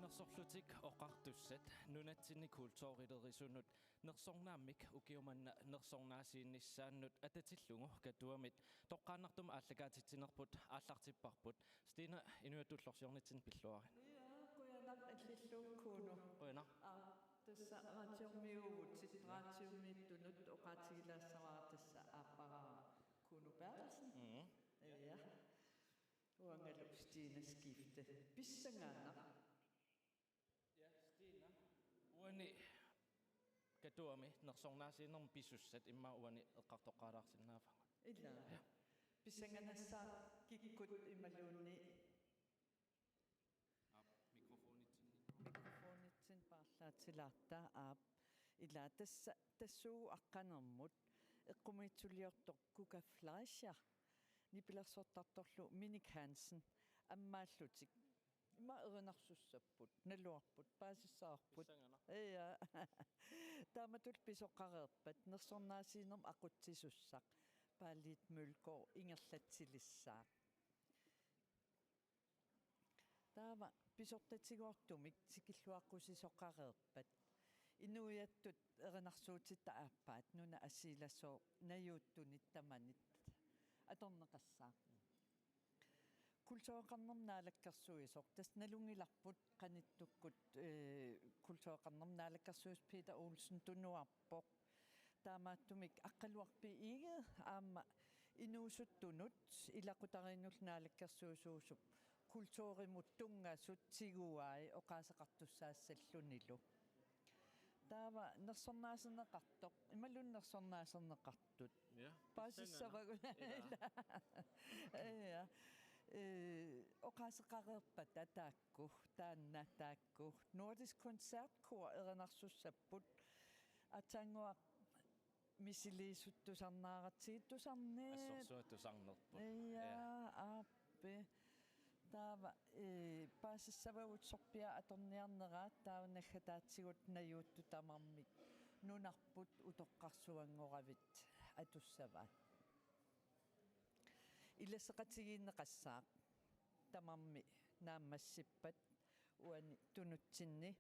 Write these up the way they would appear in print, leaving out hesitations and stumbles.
Nersorlutik oqartussat nunatsinni kultuurilerisunnut nersornaamik ukiuman nersornaasiinnissaannut atatillungu katuamit toqqaannartum aallakaatitsinerput aallartipparput Stina inuatullorsiornitsin pilluari. Kuyanak allilluukkuunu. Kuyanar. Tassa raatiormiuvut sittraatiummiittunut oqaatigilaassaraa tassa aapparaama kuunu Bertelsen. Ja. Uangalup Stina skifte. Pissangaanaq. Ja, Stina. Uani katuami nersornaasiinerm pissussat imma uani eqqartoqqaalaarsinnaafanga. Illa. Pissanganassaa kikkut imaluunni mikrofonitsin parlaatilaartaa aap illa tassuu aqqanermut eqqumiitsuliortoq kukaflaisia nipilersortartorlu Minik Hansen ammaallutik imma erinarsussapput naluarput paasissaarput ja taamatul pisoqqareerpat nersornaasiinerm aqutsisussaq paalit Mølgaard ingerlatsilissaaq taava pisortatigortumik tikilluaqqusisoqqareerpat inuiattut erinarsuutitta aappaat nuna assiilassoo najuuttunit tamanit atorneqassaaq kultuoqarnerm naalakkersuisoq tas nalungilarput qanittukkut kultuoqarnerm naalakkersuis Peter Olsen tunuarpoq taamaattumik aqqaluarpi ige aamma inuusuttunut ilaqutariinnul naalakkersuisuusup kultuurimut tungasut tiguai oqaaseqartussaassallunilu taava nersornaaserneqartoq imallun nersornaaserneqartut paasissavagu ja oqaaseqareerpat ataakku taanna taakku Nordisk Koncertkor erinarsussapput ataanguaq misiliisuttusarnaaratsiittusarni Assorsuattusarnerput. ja aappe taava paasissavavut sorpia atorniarneraat taavannaggataatsigut najuuttu tamarmik nunarput utoqqarsuangoravit atussavaat illasseqatigiinneqassaaq tamarmi naammassippat uani tunutsinni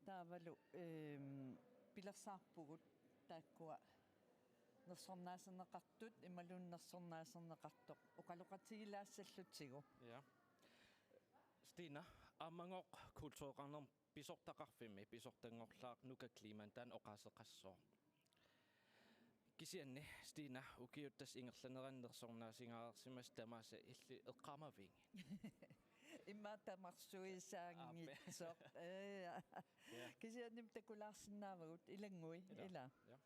taavalu pilersaarpugut taakkua nersornaaserneqartut imalun nersornaaserneqartoq uqaloqatigilaassallutigu Ja. Stina, amangoq kultuoqarnerm pisortaqarfimi pisortangorlaaq nuka klimantaan oqaaseqassoo. Kisianni Stina ukiuttas ingerlanerannersornaasingaalersimas tamaasa illi eqqamavingi. imma tamarsuisaangitsoq kisiannim takulaarsinnaavagut ilangui ila Ja.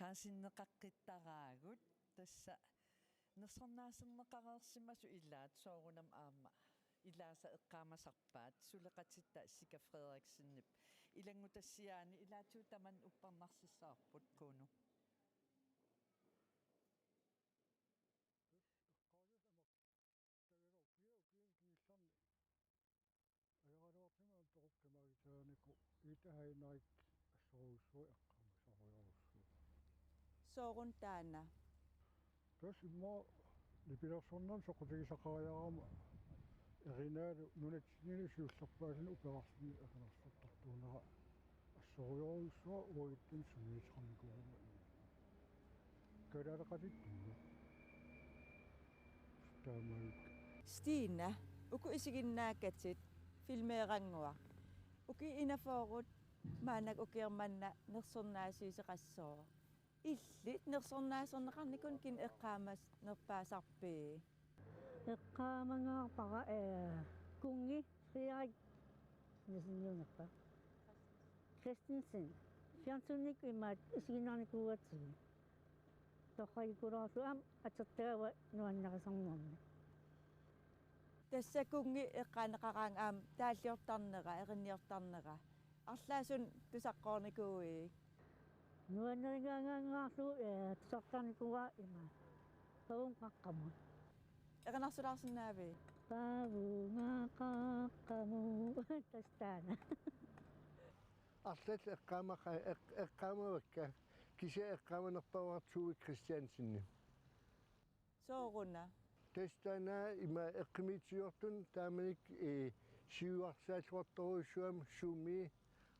qasinneqaqqittaraagut tassa nersornaaserneqareersimasu ilaat soorunam aama ilaasa eqqaamasarpaat suleqatitta Sika Frederiksenip ilangutassiaani ilaatu taman upparnarsissaarput kunu soorun taana tas imma lipilersornan soqutigisaqariarama erinaalu nunatsinili siullerpaasini upeqarsin aqanersartartuunera assoriorissua uagittin sumiitiqarnikuuma kalaalaqatittuuga taamaik Stina uku isiginnaakatit filmeeranguaq uki inafoorut maanak ukiermanna nersornaasiiseqassoo illit nersornaaserneqarnikun kin eqqaamas nerpaasarpii eqqaamangaarpaqa kungi Frederik nasinnuunappa Christensen fjernsynik imaat isiginnaarnikuugatsigi toqqalikulaarlu atertagawa nuannaqisarnuarna тассакунги эққаанеқараан аам тааллиортарнера эринниортарнера арлааsun тусаққорникууи nuannerингаангаангаарлу тусартарникуа има паун қаққаму эринарсулаарсинаави павунгақаққаму тастаана арлал эққаамавакка кися эққааманерпавартууи Кристиансинни сооруна тестана има эққимитсиортун тааманик сиуарсаалуарторуйссуам суми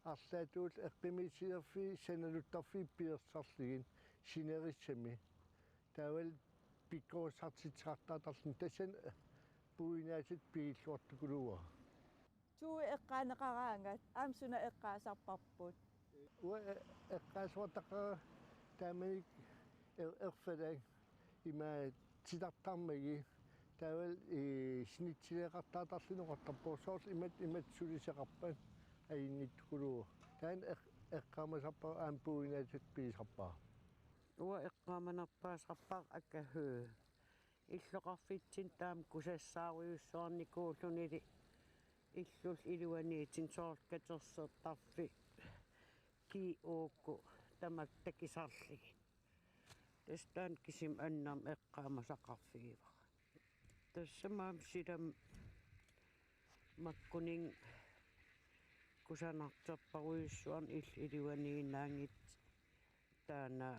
арлаатуул эққимитсиерфи саналуттарфи пиерсарлигин синериссами таавал пиккоосартитсаартаатарлун тассан пуинаасит пигиллуартукулуа туи эққаанеқараангат аамсуна эққаасарпарпут уа эққаасуартақа тааманик ерфалаг има титартармаги таавал снитсилеқартаатарлинеқартарпуусоорл имат сулисеқарпат аинниттукулуа таан эққаамасарпа аам пуинаасит пигисарпаа уа эққааманерпаасарпаа аккахуу иллоқарфитсин таам кусассааруйуссуарникууллунили иллул илуаниитин сооркатерсертарфи ки оокку тамак такисарлиги тастаан кисим аннам эққаамасақарфигива тассамаам силам маккунин кусанартарпаруйуссуарн илуаниинаангит таана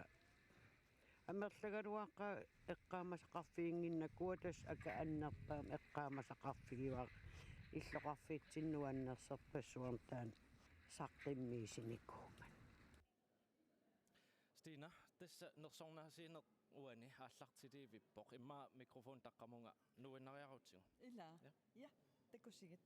амерлагалуаққа эққаамасақарфигингиннакуа тас ака аннертаам эққаамасақарфигива иллоқарфитсиннуаннерсерпассуарн таан саққиммиисиникуума Stina tässä nersornaasiineq uani ааллартилиивиппоқ имма микрофон таққамунга нуиннариарутсигу ила я такусигит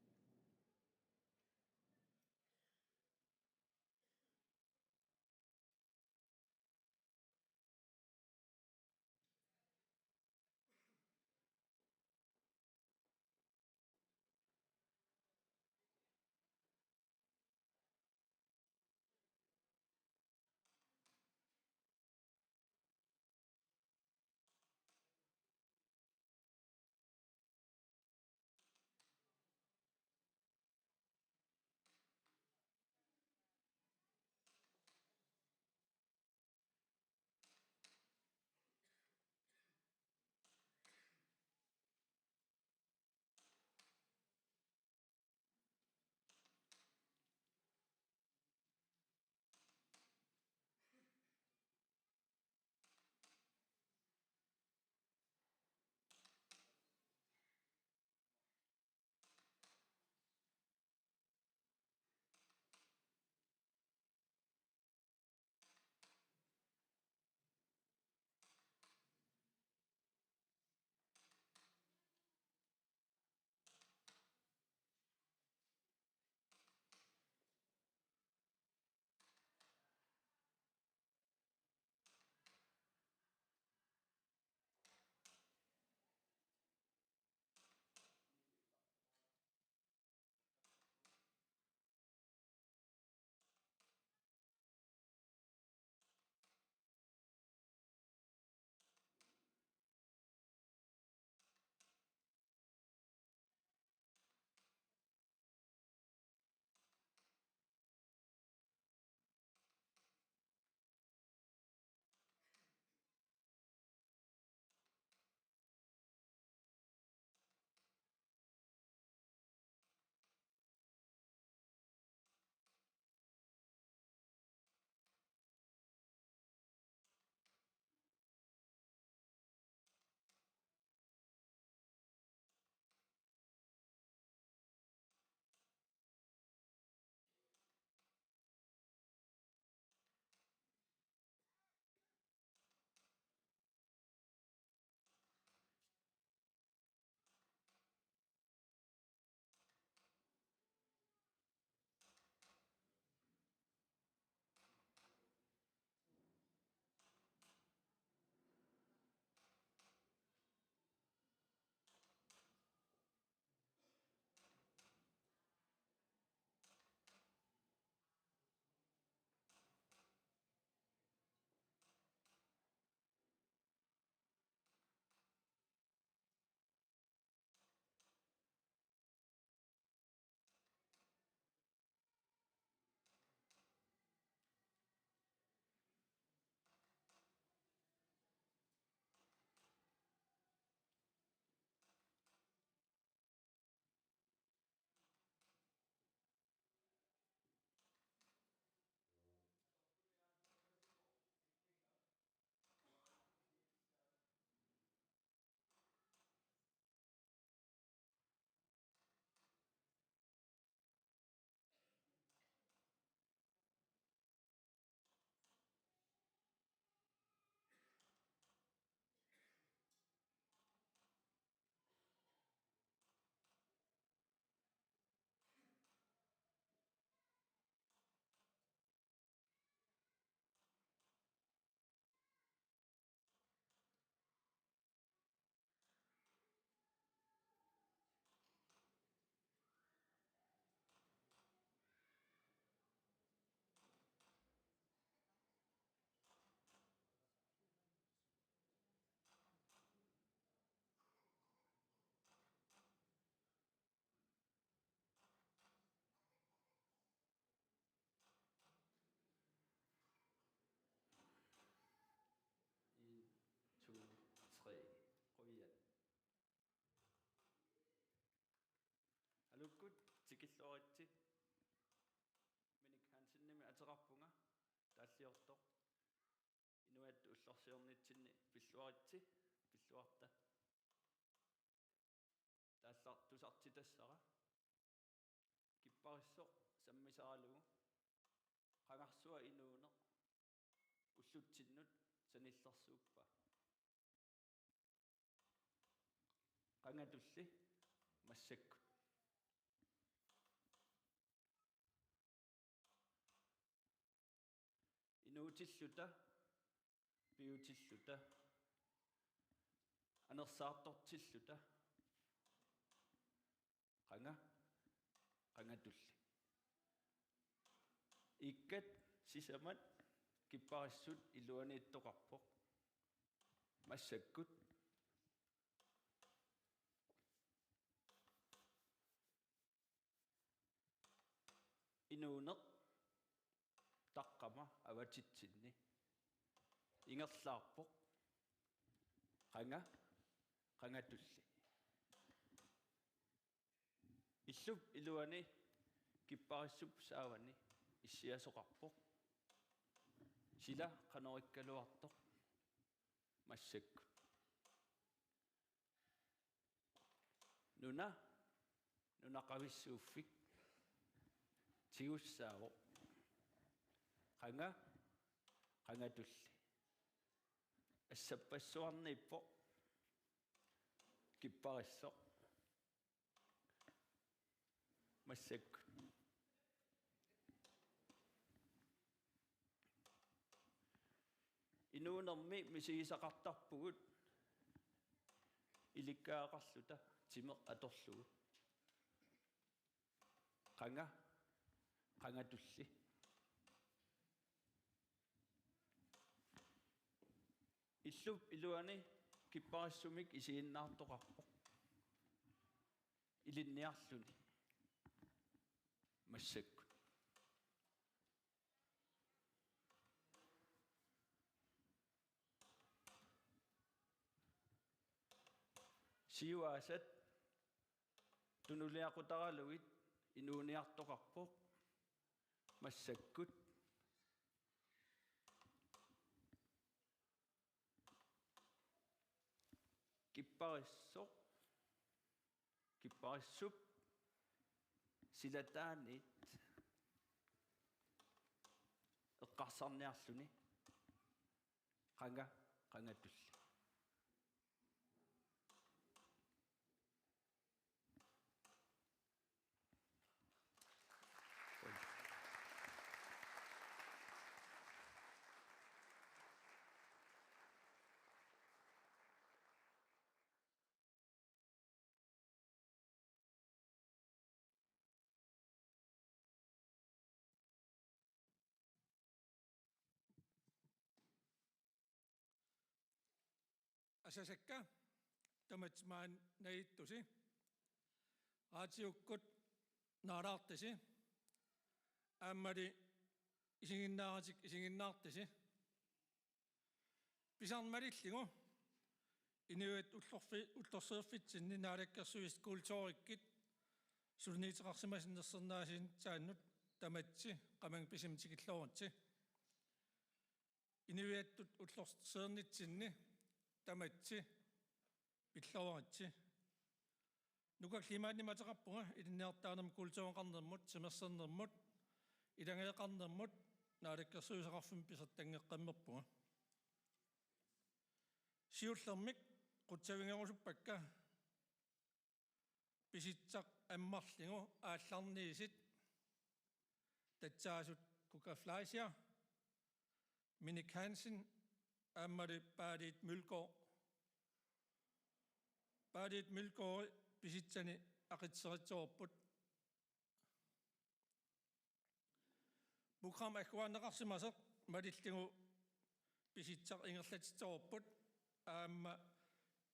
sikilluaritsi minikhansinnimi ateqarpunga taalliortoq inuat ullorsiornitsinni pilluaritsi pilluarta taallartusartitassara kipparissoq sammisaralugu qangarsua inuuneq ullutsinnut sanillersuuppa qangatulli massakkut inuutilluta piutilluta anersaartortilluta qangatulli ikkat sisamat kipparissut illuaniittoqarpoq massakkut inuuneq taqqama avatitsinni ingerlaarpoq qangatulli illup iluani kipparissup saavani issiasoqarpoq sila qanorikkaluartoq massakkut nunaqavissuuffik tigussaaroq qangatulli assapassuarniippoq kipparissoq massakkut inuunermi misigisaqartarpugut ilikkaaqarluta timeq atorlugu qangatulli illup iluani kipparissumik isiginnaartoqarpoq ilinniarluni massakkut siuaasat tunuliaqutaraluit inuuniartoqarpoq massakkut kipparissup silataanit eqqarsarniarluni qangatulli asasakka tamatsmaan naittusi aatiukkut naaraartisi aammali isinginnaartisi pisarmalilligu inuit ullorsiuffitsinni naalakkersuist kultuurikkit sulniiteqarsimasinnersernaasiin taannut tamatsi qamang pisimtikillorutsi inuiattut ullorseernitsinni tamatsi pillorutsi nukaklimaannimataqarpunga ilinniartaanam kultuuqarnermut simersernermut ilangeeqarnermut naalakkersuisaqarfum pisertangeqqammerpunga siullermik qutsavingerusuppakka pisitsaq ammarlingu aallarniisit tatsaasut kukaflaisia Minik Hansen aammali Paadit Mylgaard pisitsani aqitseritsoorput Bukram akkuanneqarsimaseq malilligu pisitsaq ingerlatitsoorput aamma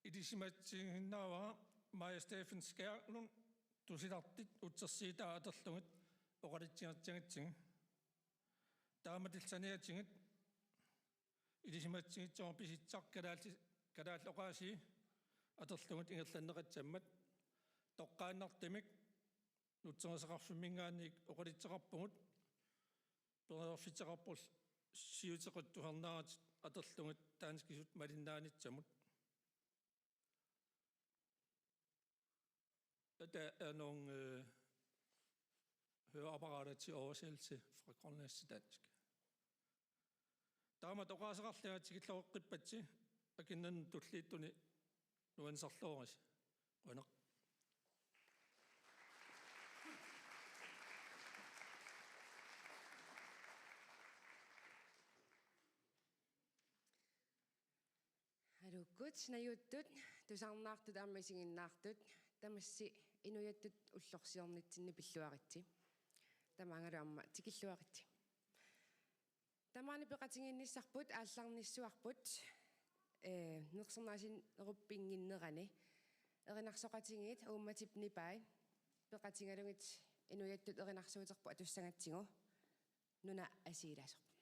idisimatsiginnaavara Maja Steffen Skærlund tusilartit utsersiitaa aterlungit oqalitsinertiangitsingi taamatilsaniatingit idisimatsigitsoor pisitsaq kalaalloqaasi aterlungut ingerlanneqatsammat toqqaannartimik нутсерисақарфимингаанник оқалитсеқарпугут перерфитеқарпул сиутеқуттухарнаарат атерлугат таанскисут малиннаанитсамут der er nogle høreapparater til oversættelse fra grønlandsk til dansk. Der er man dog også ret lært til at klare gribet til, at kende du slitterne nu en sartlåres. Grønner. Hallo godt, når jeg død, du sagde nagtet om mig sin nagtet, der må se inuittut ullorsiornitsinni pilluaritti tamangala amma tikilluaritti tamaani peqatinginnissarput aallarnissuarput nersornaasin eruppinginnerani erinarsoqatingiit uummatipnipai peqatingalungit inuittut erinarsuuterpu atussangatsigu nuna asiilasoq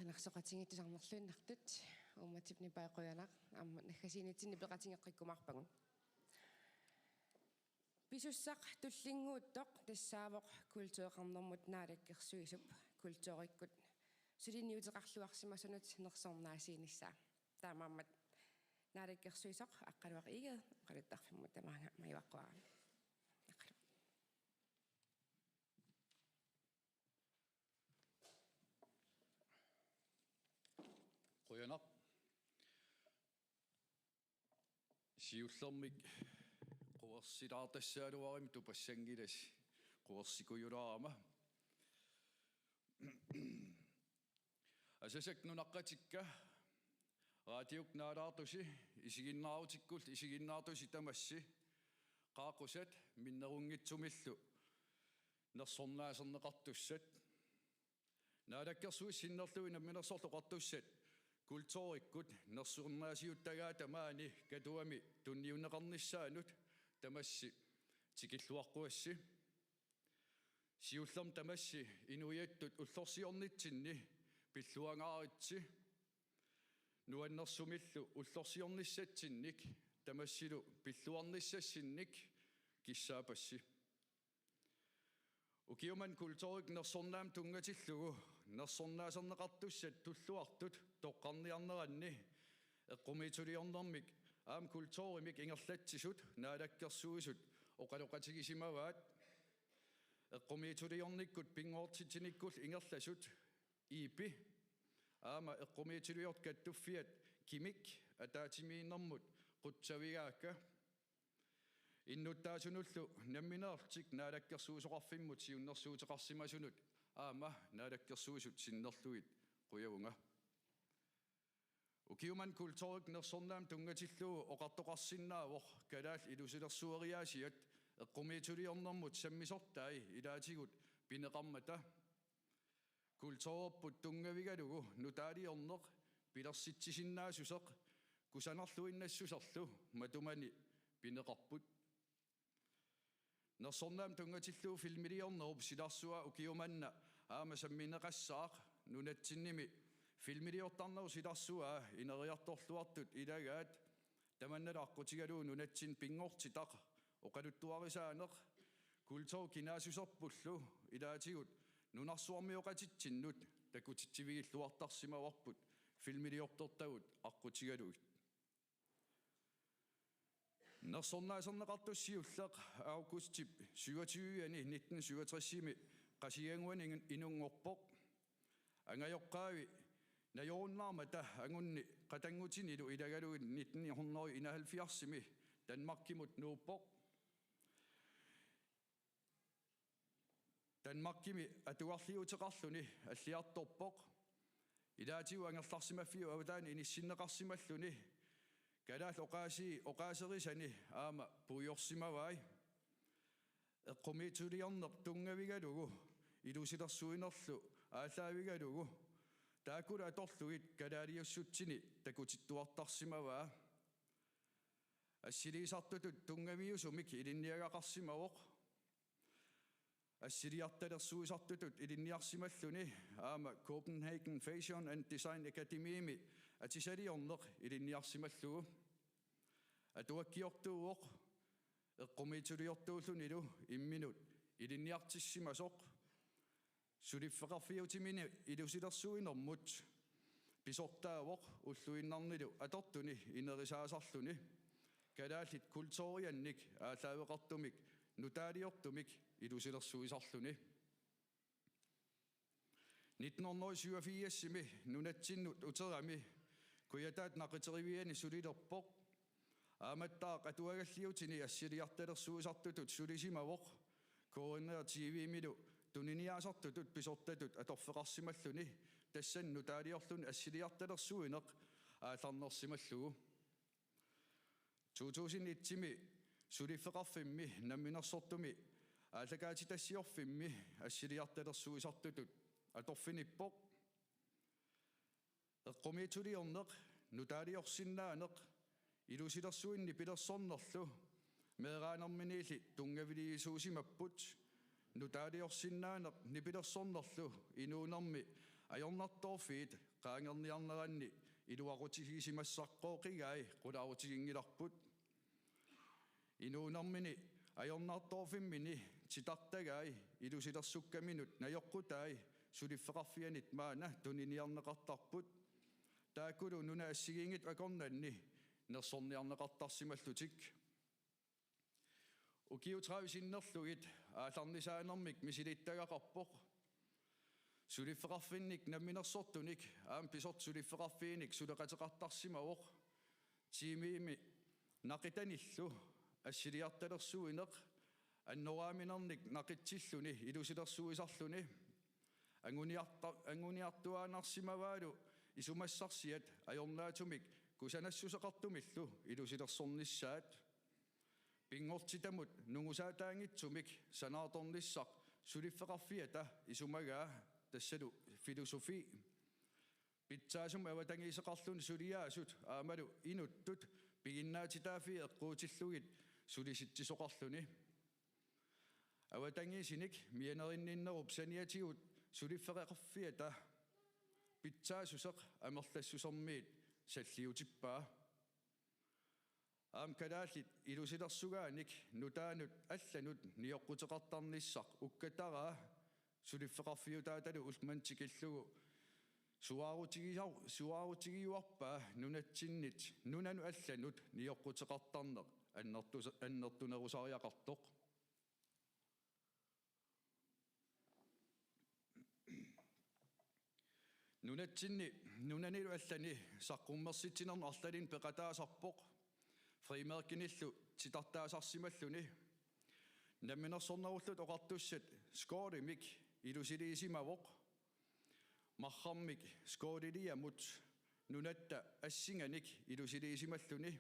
Erinarsoqatingitusarnerluinnartut uummatipni paiquyanaq amma naggasiinitsinni peqatingeqqikkumarpagun pisussaq tullinguuttoq tassaavoq kultueqarnermut naalakkersuisup kultuorikkut suliniuteqarluarsimasunut nersornaasiinissaa taamaammat naalakkersuisoq aqqaluaq igeed qaluttarfimmut tamaanga maiuaqquarani Siullermik Quersidaartassaaluarim tupassangilas quersikuyulaarama asasaknunaqqatikka raatiuk naalaartusi isiginnaarutikkul isiginnaartusi tamassi qaaqusat minnerungitsumillu nersornaaserneqartussat naalakkersuis sinnerluina minersortoqartussat kultuurikkut nersurnaasiuttagaa maani katuami tunniunneqarnissaanut tamassi tikilluarquassi siullerm tamassi inuiattut ullorsiornitsinni pilluangaaritsi nuannersumillu ullorsiornissatsinnik tamassilu pilluarnissassinnik kissaapassi ukiuman kultuurik nersornaam tungatillugu nersornaaserneqartussat tulluartut toqqarniarneranni eqqumiituliornermik aam kultuurimik ingerlatsisut naalakkersuisut oqaloqatigisimavaat eqqumiituliornikkut pingoortitinikkul ingerlasut iipi aama eqqumiituliort kattuffiat kimik ataatimiinnermut qutsavigaakka innuttaasunullu nammineertik naalakkersuusoqarfimmut siunnersuuteqarsimasunut aama naalakkersuusut sinnerluit quyaunga ukiuman kultuurik nersornaam tungatillugu oqartoqarsinnaavoq kalaal ilusilersueriaasiat eqqumiituliornermut sammisortaai ilaatigut pineqarmata kultuurput tungavigalugu nutaaliorneq pilersitsisinnaasuseq kusanarluinnassuserlu matumani pineqarput nersornaam tungatillugu filmiliornerup silarsua ukiumanna aama sammineqassaaq nunatsinnimi filmiliortarneru silarsua ineriartorluartut ilagaat tamannalaaqqutigaliu nunatsin pingortitaq oqaluttuarisaaneq kultuur kinaasuserpullu ilaatigut nunarsuarmioqatitsinnut takutitivigilluartarsimavarput filmiliortortagut aqqutigaluit nersornaaserneqartussiulleq augustip 27-ani 1967-imi qasianguani inungorpoq angajoqqaavi najoornaarmata angunni qatangutinilu ilagaluit 1971-imi Danmarkimut nuuppoq Danmarkimi atuarliuteqarluni alliartorpoq ilaatiu angerlarsimaffiu avutaani inissinneqarsimalluni kalaal oqaaserisani aama puujorsimavai eqqumiituliorneq tungavigalugu ilusilersuinerlu aallaavigalugu taakula atorlugit kalaaliussutsini takutittuartarsimavaa assiliisartutut tungaviusumik ilinniagaqarsimavoq assiliartalersuisartutut ilinniarsimalluni aama Copenhagen Fashion and Design Academiimi atisaliorneq ilinniarsimallugu atuakkiortuuoq eqqumiituliortuullunilu imminut ilinniartissimasoq suliffeqarfiutimini ilusilersuinermut pisortaavoq ulluinnarnilu atortuni inerisaasarluni kalaallit kultuuriannik aallaaveqartumik nutaaliortumik ilusilersuisarluni 1987-imi nunatsinnut uterami kuyataat naqiteriviani sulilerpoq aamattaaq atuagalliutini assiliartalersuisartutut sulisimavoq kooneer TV-milu tuniniaasartutut pisortatut atorfeqarsimalluni tassan nutaaliorluni assiliartalersuineq aallarnersimallugu 2001-imi suliffeqarfimmi namminersortumi aallakaatitassiorfimmi assiliartalersuisartutut atorfinippoq eqqumiituliorneq nutaaliorsinnaaneq ilusilersuinni pilersornerlu meeraanerminiilli tungaviliisuusimapput nutaaliorsinnaaneq nipilersornerlu inuunermi ajornartorfiit qaangerniarneranni iluaqutigiisimassaqqooqigai qulaarutigingilarput inuunermini ajornaartorfimmini titartagai ilusilersukkaminut najoqqutaai suliffeqarfianit maana tuniniarneqartarput taakulu nuna assigingit akornanni nersorniarneqartarsimallutik ukiutraavisinnerlugit aallarnisaanermik misilittagaqarpoq suliffeqarfinnik namminersortunik aam pisort suliffeqarfiinik suleqateqartarsimavoq tiimiimi naqitanillu ассилиарталерсуинеқ аннорааминерник нақитсиллуни илусилерсуисарлуни ангуниартуаанарсимаваалу исумассарсиат ajornaatумик кусанассусеқартумиллу илусилерсорниссаат пингортитамут нугусаатаангитсумик санааторниссақ сулиффеқарфиата исумагаа тассалу философи питсаасум аватангисеқарлуни сулиаасут аамалу инуттут пигиннаатитаафи эққуутиллугит сулиситсисоқарлуни аватангисиник мианеринниннеруп саниатигут сулиффеқарфиата питсаасусеқ амерлассусермиит саллиутиппаа аам калааллит илусилерсугааник нутаанут алланут ниоққутеқартарниссақ уккатараа сулиффеқарфиутааталу улмантикиллугу суаарутигиуарпаа нунатсиннит нунану алланут ниоққутеқартарнеқ аннертунерусариақартоқ нунанилу аллани саққуммерситсинерну арлалин пеқатаасарпоқ фримеркиниллу титартаасарсималлуни намминерсорнеруллут оқартуссат скооримик илусилиисимавоқ мархармик скоодилиамут нунатта ассинганик илусилиисималлуни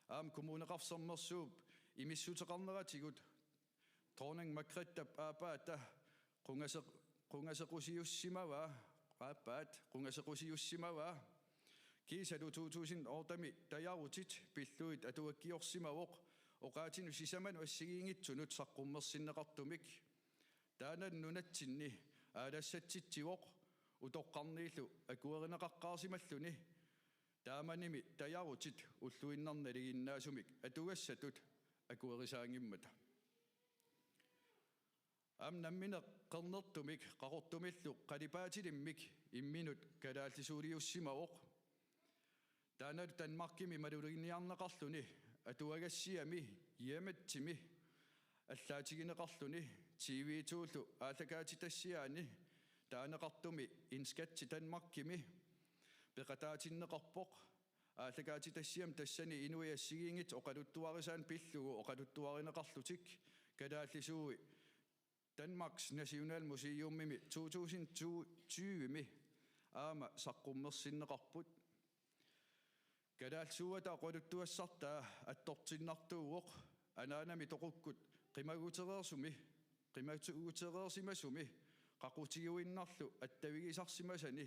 аам коммунеқарсермерсууп имиссутеқарнератигут торнинг макреттап аапаата қунгасеқусиуссимава аапаат қунгасеқусиуссимава кисалу 2000 ортами таярутит пиллуит атуаккиорсимавоқ оқаатину сисаману ассигиингитсунут саққуммерсиннеқартумик таанан нунатсинни аалассатситсивоқ утоққарнииллу акуеринеқаққарсималлуни тааманими таярутит уллуиннарналигиннаасумик атугассатут акуерисаангиммата ам намминеқ қернертумик қақортумиллу қалипаатилиммик имминут калааллисуулиуссимавоқ таанал танмаркими малулигниарнеқарлуни атуагассиами иаматсими аллаатигинеқарлуни тв-тууллу ааллакаатитассиаани таанеқартуми инскатси танмаркими пеқатаатиннеқарпоқ ааллакаатитассиам тассани инуиассигиингит оқалуттуарисаан пиллугу оқалуттуаринеқарлутик калааллисууи Danmarks Nationalmuseumimi 2020 аама саққуммерсиннеқарпут калаалсуата қолуттуассартаа аттортиннартууоқ анаанами тоқуккут қимагутереерсимасуми қақутигуиннарлу аттавигисарсимасани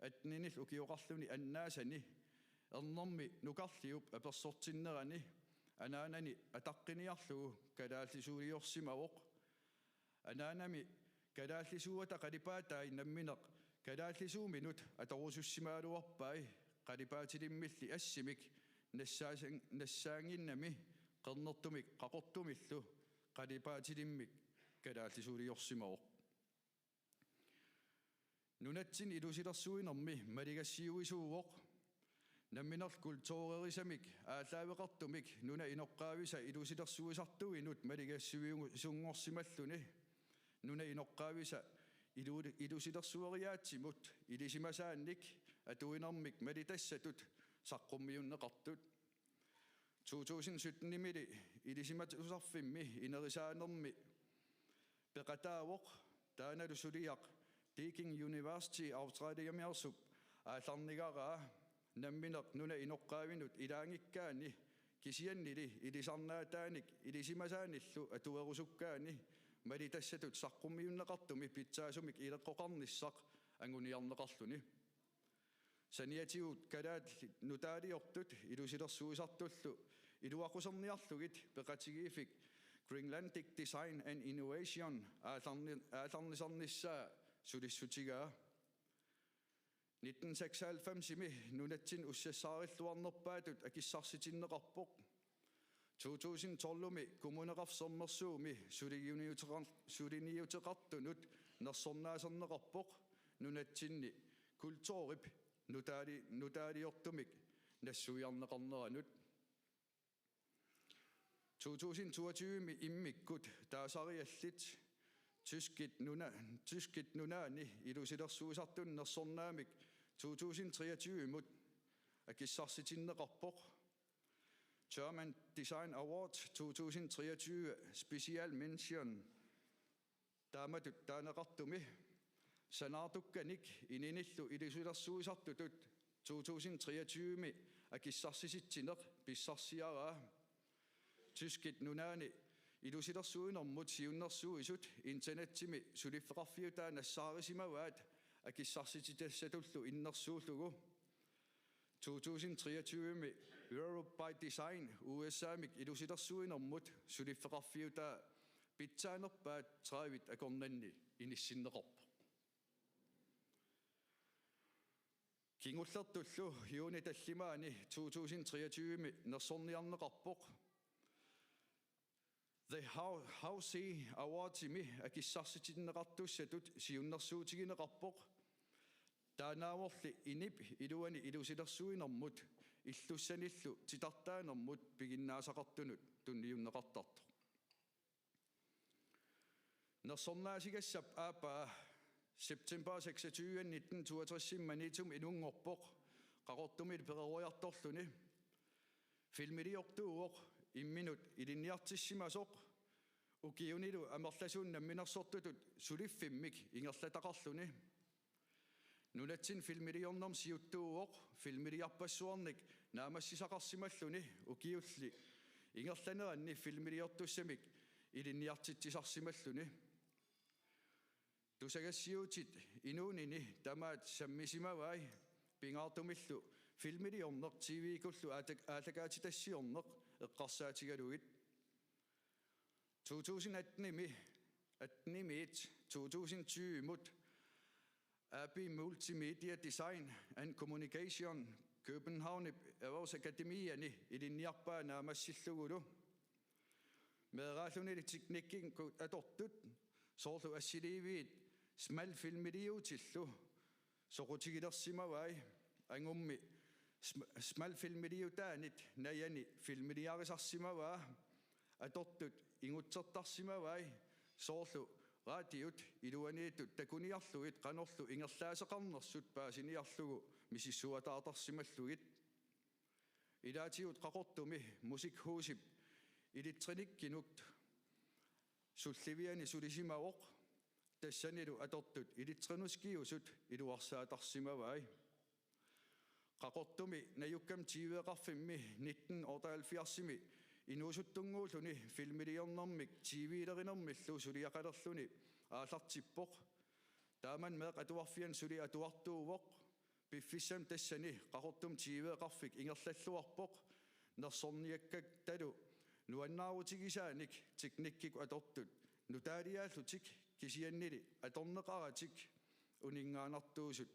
атнинил укиоқарлуни аннаасани ернэрми нукарлиуп аперсортиннерани анаанани атаққиниарлугу калааллисуулиорсимавоқ анаанами калааллисууата қалипаатаи намминеқ калааллисууминут аторусуссимаалуарпаи қалипаатилиммилли ассимик нассаангиннами қернертумик қақортумиллу қалипаатилиммик калааллисуулиорсимавоқ нунатсин илусилерсуинерми малигассиуисууоқ намминерл культуурерисамик ааллаавеқартумик нуна иноққаависа илусилерсуисартуинут малигассуиунгорсималлуни нуна иноққаависа илусилерсуариаатсимут илисимасаанник атуинермик малитассатут саққуммиуннеқартут 2017 мили илисиматусарфимми инерисаанерми пеқатаавоқ тааналу сулиақ Deakin University Australiamiarsup аалларнигараа намминеқ нуна иноққаавинут илаангиккаани кисианнили илисарнаатааник илисимасааниллу атуерусуккаани малитассатут саққуммиуннеқартуми питсаасумик илеққоқарниссақ ангуниарнеқарлуни саниатигут калаалли нутаалиортут илусилерсуисартуллу илуақусерниарлугит пеқатигиифик Greenlandic Design and Innovation аалларнисарниссаа сулиссутигаа 1996-ими нунатсин уссассаариллуарнерпаатут акиссарситиннеқарпоқ 2012-ми коммунеқарсэрмерсууми сулиниутеқартунут нерсорнаасернеқарпоқ нунатсинни культуурip нутаалиортумик нассуиарнеқарнеранут 2022-ми иммиккут таасариаллит tyskit nunaani ilusilersuisartun nersornaamik 2023 mut akissarsitinneqarpoq German Design Award 2023 Special Mention taamatut taanaqartumi sanaartukkanik ininillu ilisuilersuisartutut 2023 akissarsitsineq pissarsiaraa tyskit nunaani ilusilersuinermut siunnersuisut internetsimi suliffeqarfiutaa nassaarisимаваат akissarsitisatullu innersuullugu 2023 Europe by Design USA-mik ilusilersuinermut suliffeqarfiutaa pitsaanerpaat 30 akornanni inissinneqorp kingullertullu juuni tallimaani 2023 nersorniarneqarpoq The Housey Awardsimi akissarsitinneqartussatut siunnersuutigineqarpoq taanaavorli inip iluani ilusilersuinermut illussanillu titartaanermut piginnaasaqartunut tunniunneqartartu nersornaasigassap aapaa September 26 1962 manitum inungorpoq qaqortumil pereroriartorluni filmiliortuuoq imminut ilinniartissimasoq ukiunilu amerlasuunna minersortutut suliffimmik ingerlataqarluni nunatsin filmiliornerm siuttuuoq filmiliarpassuarnik naamassisaqarsimalluni ukiulli ingerlaneranni filmiliortussamik ilinniartitsisarsimalluni tusagassiutit inuunini tamaat sammisimavai pingaartumillu filmiliorneq TV-kullu aalakaatitassiorneq eqqarsaatigaluit 2020 mut Abi Multimedia Design and Communication København Erhvervsakademiani ilinniarpaa naamassilluгулу meeraalluni teknikken atortut soorlu assiliiviit smal filmiliutillu soqutigilersimavai angummi smal filmiliutaanit najani filmiliarisarsimavaa atortut ingutsertarsimavai soorlu radiut iluaniitut takuniarlugit qanorlu ingerlaaseqarnersut paasiniarlugu misissuataartarsimallugit ilaatigut qaqortumi musikhuusip ilittrinikkinukt sulliviani sulisimavoq tassanilu atortut ilitrenuskiusut iluarsaatarsimavai qaqortumi najukkam tiiveeqarfimmi 1978 inuusuttunguulluni filmiliornermik TV-lerinermillu suliaqalerluni aallartippoq taaman meeq atuarfian suli atuartuuvoq piffissam tassani qaqortum TV-eqarfik ingerlalluarpoq nersorniakkak talu nuannaarutigisaanik teknikkiku atortut nutaaliaallutik kisiannili atorneqaratik uningaanartuusut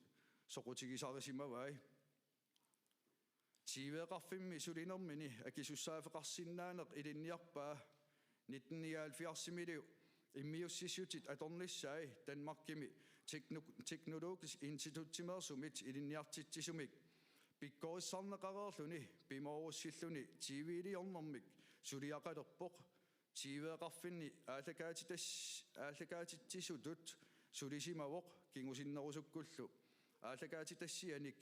soqutigisarisimavai TV-eqarfimmi sulinermini akisussaaфеқарсиннааneq ilinniarpaa 1979 immiussissutit atornissaai Danmarkimi teknologisk instituttimersumit ilinniartitsisumik pikkorissarneqareerluni pimorusilluni TV-liornermik suliaqalerpoq TV-eqarfinni aallakaatitissutut sulisimavoq kingusinnerusukkullu aallakaatitassianik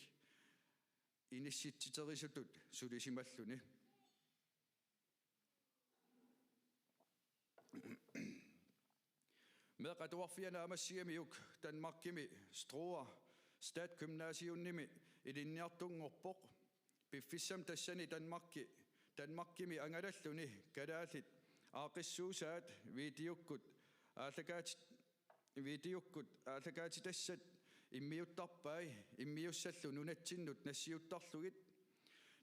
inissittiterisutut sulisimalluni meqatuarfiana amassiamiuk Danmarkimi Struer Stadgymnasiunnimi ilinniartungorpoq piffissam tassani Danmarkimi angalalluni kalaallit aaqissuusaat videokkut aallakaatitassat immiuttarpai immiussallu nunattinnut nassiuttarlugit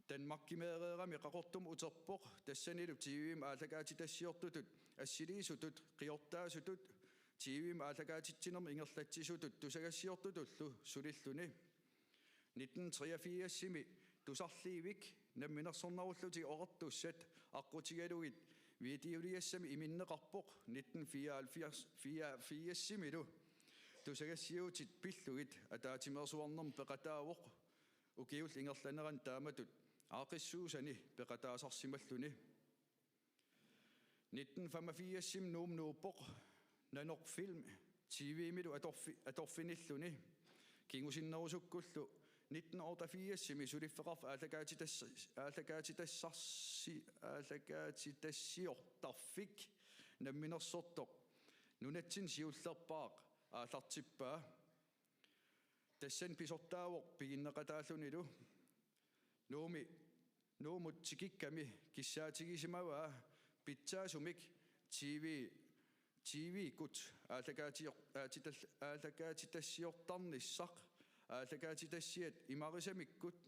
Danmarkimeereerami qaqortum uterpoq tassanilu TV-im aallakaatitassiortutut assiliisutut qiortaasutut TV-im aallakaatittinermi ingerlatsisutut tusagassiortutullu sulilluni 1983 tusarliivik namminersornarulluti oqertussat aqqutigalugit videoliassami iminneqarpoq 1984 tusagassiutit pillugit ataatimersuarnerm peqataavoq ukiul ingerlaneran taamatut aaqissuusani peqataasarsimalluni 1985 nuumnuuppoq nanorfilm TV-milu atorfinilluni kingusinnerusukkullu 1988 surifferaf aalagaatitassiortarfik namminersortoq nunatsin siullerpaaq aallartippaa tassan pisortaavoq piginneqataallunilu nuumut tikikkami kissaatigisimagaa pitsaasumik TV kut aalagaatitassiortarnissaq aalagaatitassiat imarisamikkut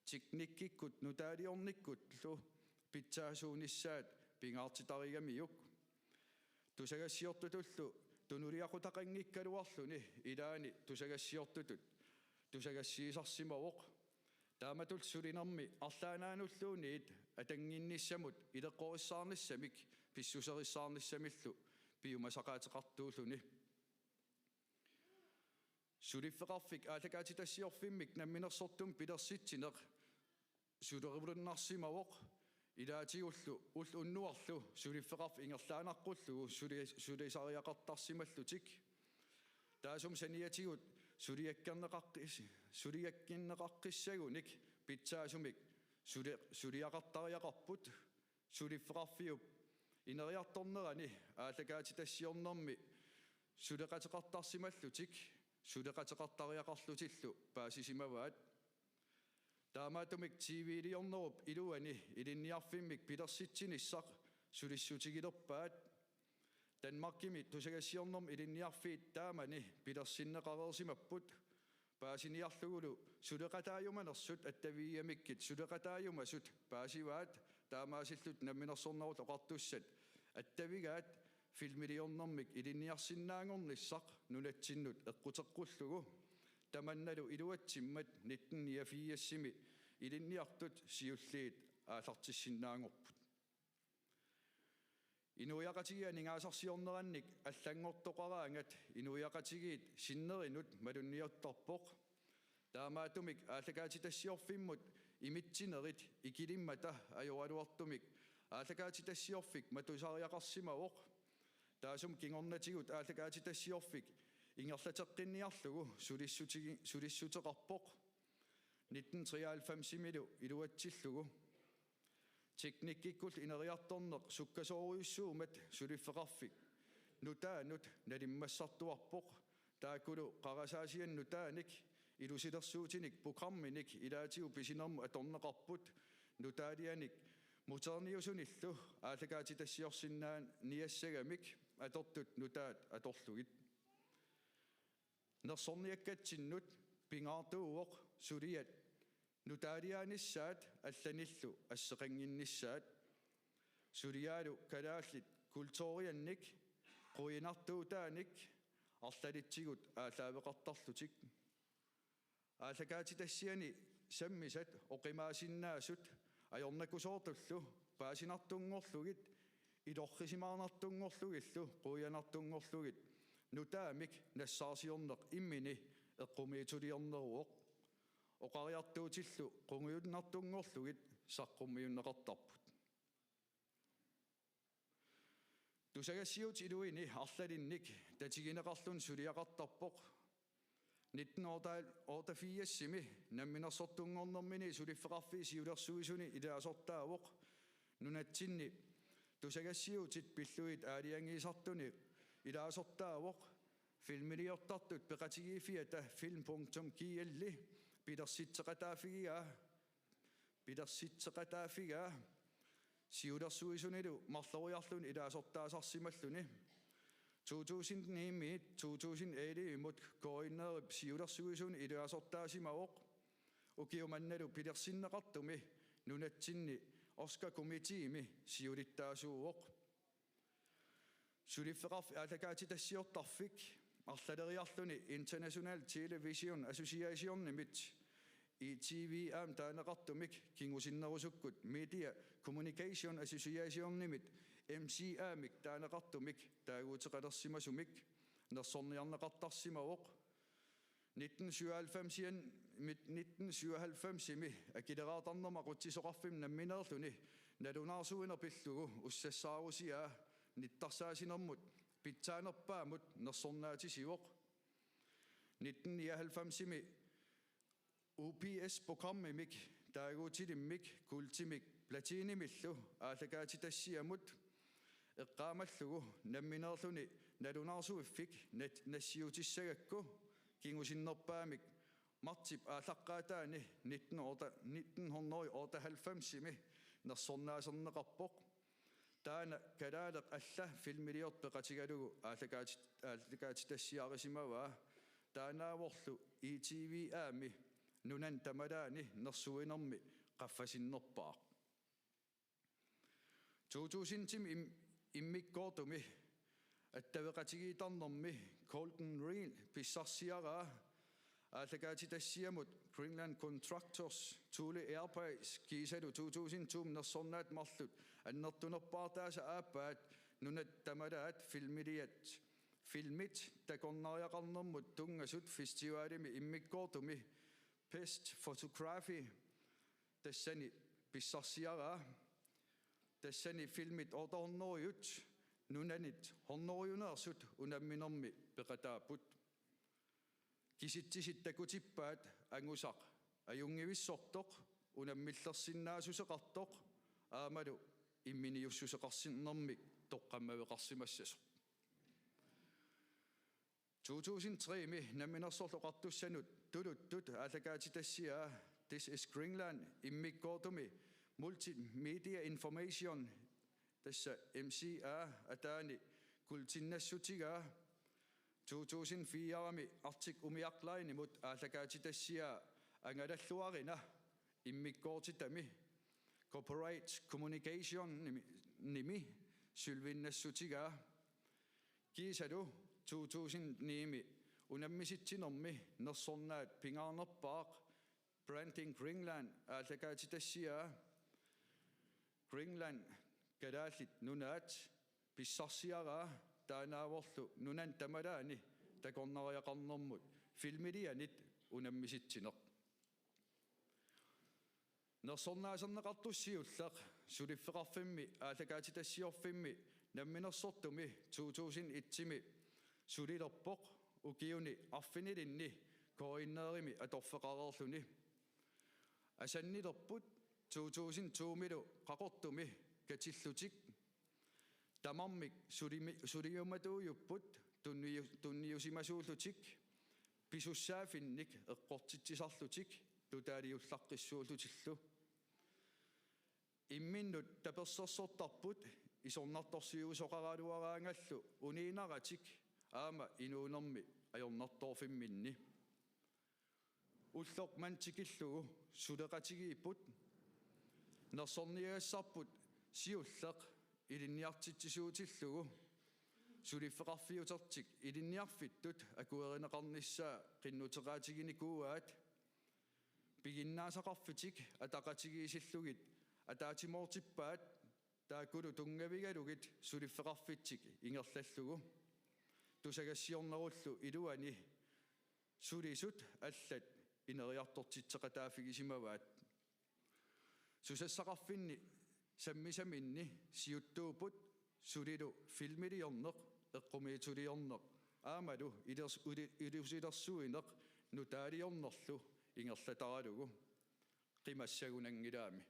tiknikkikkut nutaaliornikkut lu pitsaasuunissaat pingaartitarigamiyuk tusagassiortutullu tunuliaqutaqanngikkaluarluni ilaani tusagassiortutut tusagassiisarsimawoq taamatul sulinermi arlaanaanulluuniit atanginnissamut ileqqorissaarnissamik pissuserissаарnissamillu piumasaqaatiqartuulluni suliffeqarfik aalagaatitassiorfimmik namminersortum pilersitsineq sulerivulunarsimawoq ilaatигуллу ул уннуарлу сулиффеқарф ингерлаанаққуллугу сулисариақартарсималлутик таасум саниатигут сулиаккиннеқаққиссагуник питсаасумик сулиақартариақарпут сулиффеқарфиуп инериарторнерани аалагаатитассиорнэрми сулеқатеқартарсималлутик сулеқатеқартариақарлутиллу паасисимаваат таамаатумик TV-лиорнеруп илуани илинниарфиммик пилерситсинissaq сулиссутигилерпаат Danmarkimi тусагассиорнерм илинниарфиит таамани пилерсиннеқареерсимаппут паасиниарлугулу сулеқатааюманерсут аттавииамиккит сулеқатааюмасут паасиваат таамаасиллут намминерсорнерут оқартуссат аттавигаат филмилиорнэрмик илинниарсиннаангорнissaq нунатсиннут эққутеққуллугу таманналу илуатсиммат 1984-сими илинниартут сиуллиит аалартиссиннаангорпут инуяқатигианигаасарсиорнеранник аллангортоқараангат инуяқатигиит синнеринут малунниоттарпоқ таамаатумик аалагаатитассиорфиммут имитсинерит икилиммата ажуалуартумик аалагаатитассиорфик матусариақарсимавоқ таасум кингорнатигут аалагаатитассиорфик ингерлатеққинниарлугу сулиссутеқарпоқ 1993-милу илуатсиллугу teknikkikul ineriartorneq sukkasooruissuumat sulifferarfik nutaanut nalimmassartuarpoq taakulu qarasaasiannu taanik ilusilersuutinik programminik ilaatigu pisinermu atorneqarput nutaalianik muterniusunillu aalagaatitassiorsinnaan niassagamik atortut nutaat atorlugit nersorniakkatsinnut pingaartuuoq suliat nutaalianissaat allanillu asseqanginnissaat suliaalu kalaallit kultuuriannik quinartuutaanik arlalitsigut aalaaveqartarlutik aalagaatitassiani sammisat oqimaasinnaasut ajornakusoortullu paasinartungorlugit ilorrisimaarnartungorlugillu quyanartungorlugit nutaamik nassaarsiorneq immini eqqumiituliorneruoq oqariartuutillu qungiunnartungorlugit saqqummiunneqartarput tusagassiut iluini arlalinnik tatigineqarlun suliaqartarpoq 1984-simi namminersortungornermini suliffeqarfii siulersuisuni ilaasortaavoq nunatsinni tusagassiutit pilluit aaliangiisartuni ilaasortaavoq filmiliortartut peqatigiifiata film.killi pilersitseqataafigaa siulersuisunilu marloriarlun ilaasortaasarsimalluni 2009-miit 2011-imut koinnerip siulersuisuni ilaasortaasimaoq ukiumannalu pilersinneqartumi nunatsinni Oscar komitiimi siulittaasuuoq suliffeqarf aalagaatitassiortarfik arlaleriarluni International Television Association-nimit ITV am taaneqartumik kingusinnerusukkut Media Communication Association-nimit MCA-mik taaneqartumik taaguuteqalersimasumik nersorniarneqartarsimaoq 1997-imi akileraartarnerma qutsisoqarfim namminerluni nalunaarsuinerpillugu ussassaarusiaa nittarsaasinermut pitsaanerpaamut nersornaatisiuoq 1999-imi UPS-programmimik, taaguutilimik, kultimik, platinimillu, aallakaatitassiamut, eqqaamallugu, namminerluni, nalunarsuiffik, nassiutissagakku, kingusinnerpaamik, martip aallaqqaataani, 1998-imi, nersornaaserneqarpoq, taana kalaaleq alla filmiliorpeqatigalugu aallakaatitassiaarisimavaa, taanaavorlu ETV aami, nunan tamalaani nersuinermi qaffasinnерpaaq 2000 immikkoortumi attaveqatigiitarnermi Golden Reel pissarsiaraa aallakaatitassiamut Greenland Contractors Thule Airways kiisalu 2002 nersornaat marlut annertunerpaartaasa aappaat nunat tamalaat filmit takornariaqarnermut tungasut festivaalimi immikkoortumi Best Photography tassani pissarsiaraa tassani filmit otornoriut nunanit hornoriuneersut unamminermi peqataaput kisittisittakutippaat angusaq ajungivissortoq unammillersinnaasuseqartoq aamalu imminiussuseqarsinnermik toqqammaveqarsimassasoq 2003 namminersorloqartussanut tuluttut aallakaatitassia This is Greenland immikkoortumi multimedia information tassa MCA ataani kultinnassutigaa 2004 artik umiaqlainimut aallakaatitassia angalalluarina immikkoortitami corporate communication nimi sylvinnassutigaa kiisalu 2009 unammisittinermi nersornaat pingaarnerpaaq Branding Greenland aallakaatitassia Greenland kalaallit nunaat pissarsiaraa taanaavorlu nunan tamalaani takornariaqarnermut filmilianit unammisittineq nersornaaserneqartussiulleq suliffeqarfimmi aallakaatitassiorfimmi namminersortumi 2001 sulilerpoq ukiuni arfinilinni koinneerimi atorfeqareerluni asannilerput 2002 qaqortumi katillutik tamarmik suliumatuujupput tunniusimasuullutik pisussaafinnik eqqortitsisarlutik tutaaliullaqqissuullutillu imminnut tapersersortarput isornartorsiusoqaraaluaraangallu uniinaratik aama inuunermi ajornartorfimminni ulloq mantikillugu suleqatigiipput nersorniagassarput siulleq ilinniartitsisuutillugu suliffeqarfiutertik ilinniarfittut akuerineqarnissaa qinnuteqaatiginikuuaat piginnaasaqarfitik ataqatigiisillugit ataatimoortippaat taakulu tungavigalugit suliffeqarfittik ingerlallugu tusagassiornerullu iluani sulisut allat ineriartortitseqataafigisimavaat susassaqarfinni sammisaminni siuttuuput sulilu filmiliorneq eqqumiituliorneq aamalu ilusilersuineq nutaaliornerlu ingerlataralugu qimassagunangilaami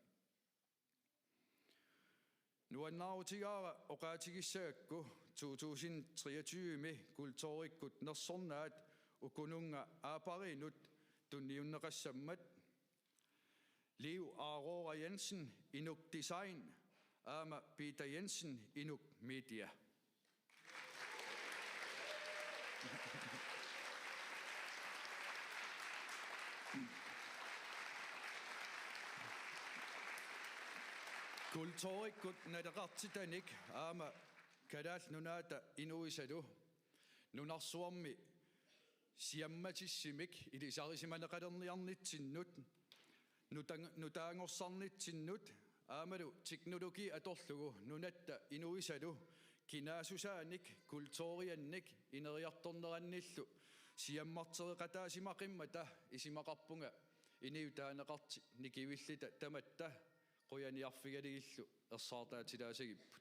nuannaautigaara oqaatigissagakku 2023 kultoorikkut nersornaat ukununga aaparinut tunniunneqassammat Liv Aurora Jensen Inuk Design aama Peter Jensen Inuk Media kultoorikkut nadeqartitanik aama kalaal nunaata inuisalu nunarsuarmi siammatissimik ilisarisimaneqalerniarnitsinnut nutaangorsarnitsinnut aamalu teknologi atorlugu nunatta inuisalu kinaasusaanik kultooriannik ineriartornerannillu siammartereqataasimaqimmata isimaqarpunga iniutaaneqarti nikivillita tamatta qoyaniarfigaligillu ersaartaatilaasagippu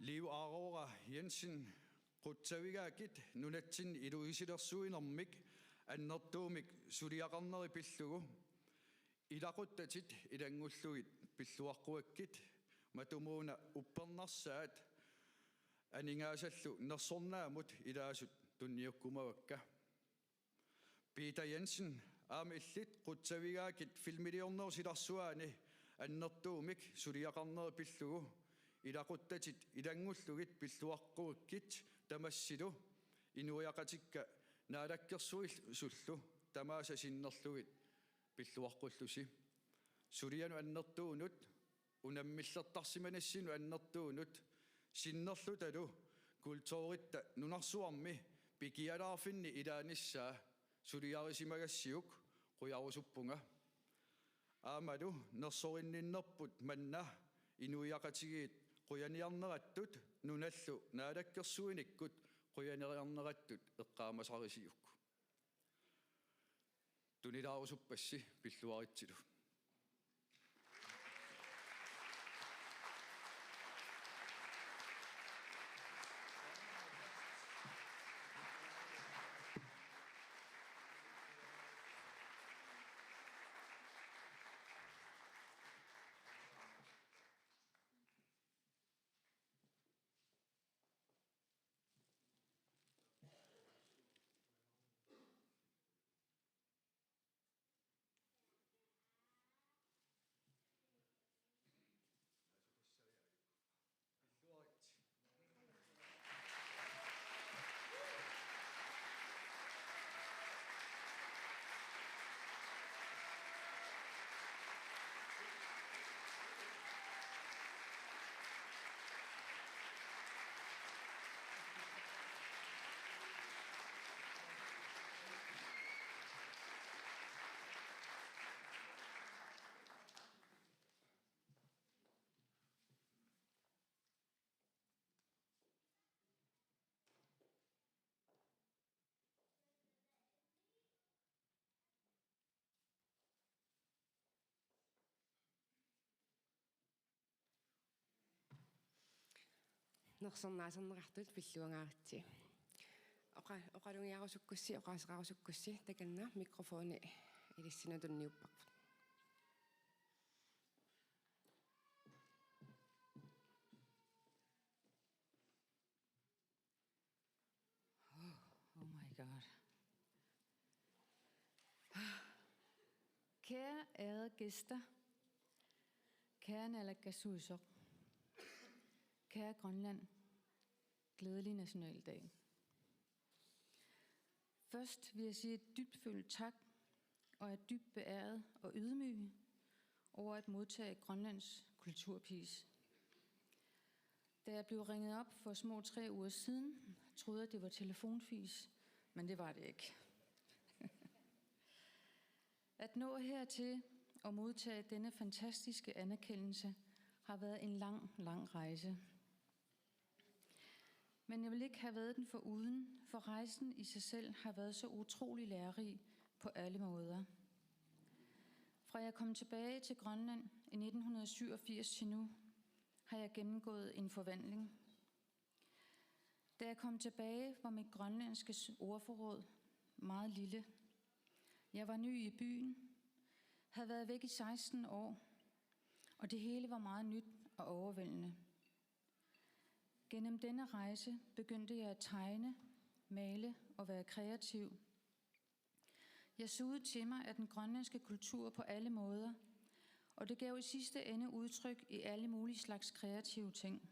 Liv Aurora Jensen, Rutsavigaakit, nunatsin iluisilersuinermik, annertuumik suliaqarneri pillugu, ilaquttatit ilangulluit pilluaqquakkit, matumuuna uppernarsaat, aningaasallu nersornaamut ilaasut tunniukkumavakka. Peter Jensen, aamillit Rutsavigaakit filmiliornersilarsuaani, annertuumik suliaqarneri pillugu, ilaquttatit ilangullugit pilluaqquukkit tamassilu inuiaqatikka naalakkersuilsullu tamaasa sinnerlugit pilluaqqullusi sulianu annertuunut unammillertarsimanassinu annertuunut sinnerlu talu kultuuritta nunarsuarmi pikialaarfinni ilaanissaa suliarisimagassiuk qujarusuppunga aamalu nersorinninnerput manna inuiaqatigit quyaniarnerattut nunallu naalakkersuinikkut quyaniarnerattut eqqaamasarisiukku tunilaarusupassi pilluaritsilu. Nersornaaserneraartut pilluangaaritsi. Oqalungiarusukkussi oqaasaqarusukkussi takanna mikrofoni ilissina tunniupparput. Oh my god. Kære ærede gæster, kære naalakkersuisoq, kære Grønland, glædelig nationaldag. Først vil jeg sige et dybtfølt tak, og er dybt beæret og ydmyg over at modtage Grønlands kulturpris. Da jeg blev ringet op for små 3 uger siden, troede jeg, det var telefonfis, men det var det ikke. At nå hertil og modtage denne fantastiske anerkendelse har været en lang, lang rejse. Men jeg vil ikke have været den foruden, for rejsen i sig selv har været så utrolig lærerig på alle måder. Fra jeg kom tilbage til Grønland i 1987 til nu, har jeg gennemgået en forvandling. Da jeg kom tilbage, var mit grønlandske ordforråd meget lille. Jeg var ny i byen, havde været væk i 16 år, og det hele var meget nyt og overvældende. Gennem denne rejse begyndte jeg at tegne, male og være kreativ. Jeg sugede til mig af den grønlandske kultur på alle måder, og det gav i sidste ende udtryk i alle mulige slags kreative ting.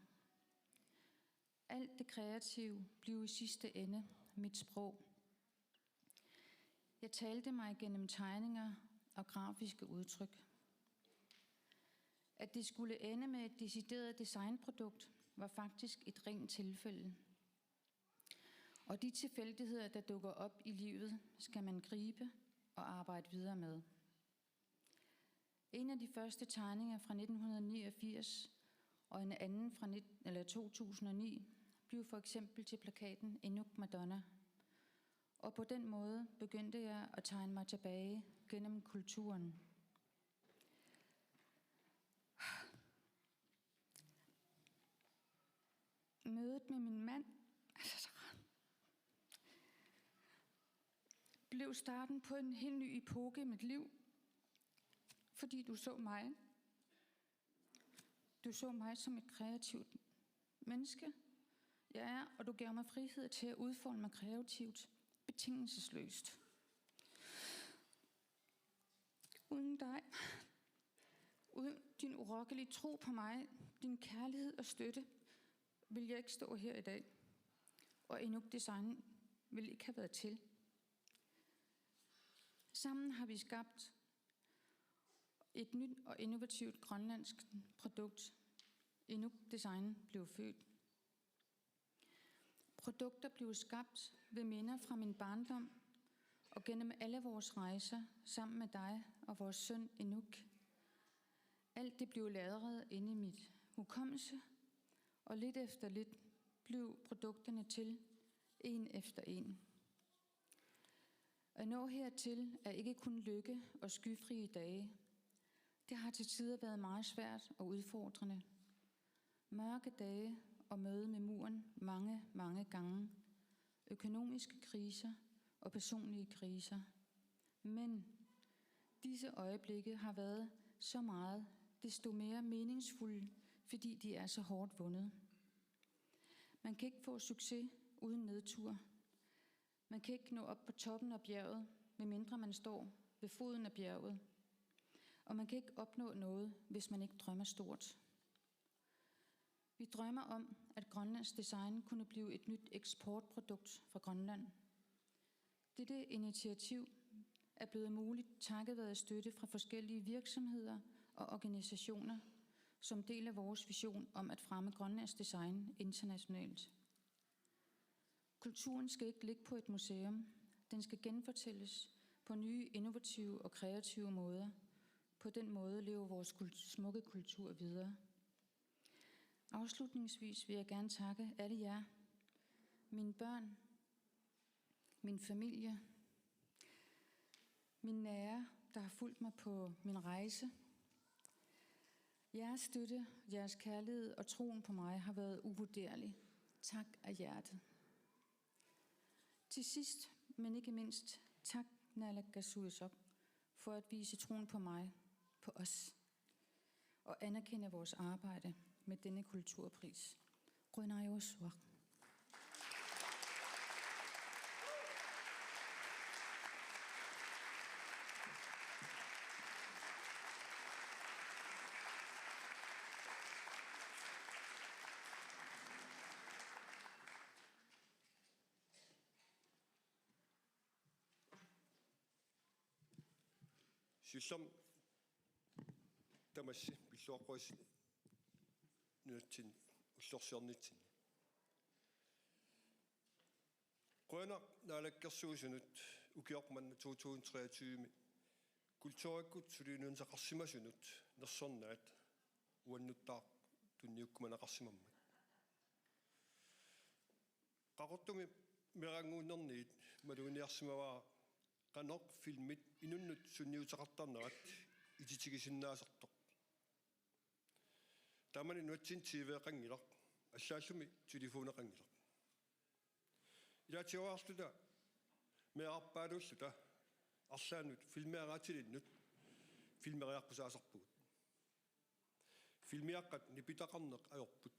Alt det kreative blev i sidste ende mit sprog. Jeg talte mig gennem tegninger og grafiske udtryk. At det skulle ende med et decideret designprodukt, var faktisk et rent tilfælde. Og de tilfældigheder, der dukker op i livet, skal man gribe og arbejde videre med. En af de første tegninger fra 1989 og en anden fra 2009 blev for eksempel til plakaten Inuk Madonna. Og på den måde begyndte jeg at tegne mig tilbage gennem kulturen. Mødet med min mand blev starten på en helt ny epoke i mit liv, fordi du så mig. Du så mig som et kreativt menneske. Jeg er, og du gav mig frihed til at udfolde mig kreativt, betingelsesløst. Uden dig, uden din urokkelige tro på mig, din kærlighed og støtte, vil jeg ikke stå her i dag. Og Inuk Design ville ikke have været til. Sammen har vi skabt et nyt og innovativt grønlandsk produkt. Inuk Design blev født. Produkter blev skabt ved minder fra min barndom og gennem alle vores rejser sammen med dig og vores søn Inuk. Alt det blev lagret inde i mit hukommelse, og lidt efter lidt blev produkterne til, en efter en. At nå hertil er ikke kun lykke og skyfrie dage. Det har til tider været meget svært og udfordrende. Mørke dage og møde med muren mange gange. Økonomiske kriser og personlige kriser. Men disse øjeblikke har været så meget, desto mere meningsfulde, fordi de er så hårdt vundet. Man kan ikke få succes uden nedtur. Man kan ikke nå op på toppen af bjerget, medmindre man står ved foden af bjerget. Og man kan ikke opnå noget, hvis man ikke drømmer stort. Vi drømmer om, at Grønlands Design kunne blive et nyt eksportprodukt fra Grønland. Dette initiativ er blevet muligt takket være støtte fra forskellige virksomheder og organisationer, som del af vores vision om at fremme Grønlands Design internationalt. Kulturen skal ikke ligge på et museum. Den skal genfortælles på nye, innovative og kreative måder. På den måde lever vores smukke kultur videre. Afslutningsvis vil jeg gerne takke alle jer, mine børn, min familie, mine nære, der har fulgt mig på min rejse. Jeres støtte, jeres kærlighed og troen på mig har været uvurderlig. Tak af hjertet. Til sidst, men ikke mindst, tak Naalakkersuisut for at vise troen på mig, på os, og anerkende vores arbejde med denne kulturpris. Quinayosuaq. Sysam tamassi pilluaqquis nuatsin ullorsiornitsin. Quna naalakkersuusunut ukiormanna 2023 kultuurikkut suliinuunsaqarsimasunut nersornaat uannuttaaq tunniukkumanaqarsimammat. Qaqortumi meranguunerniit maluuniarsimavaa qanoq filmit inunnut sunniutaqartarnerat ititigisinnaasartoq. Tamani nuatsin tiiveeqangilaq аллааллуми телефонеқангилақ илаатиуаарлута меарпаалууллута арлаанут филмеараатилиннут филмериарпусаасарпугут филмиаққат нипитақарнеқ аёрпут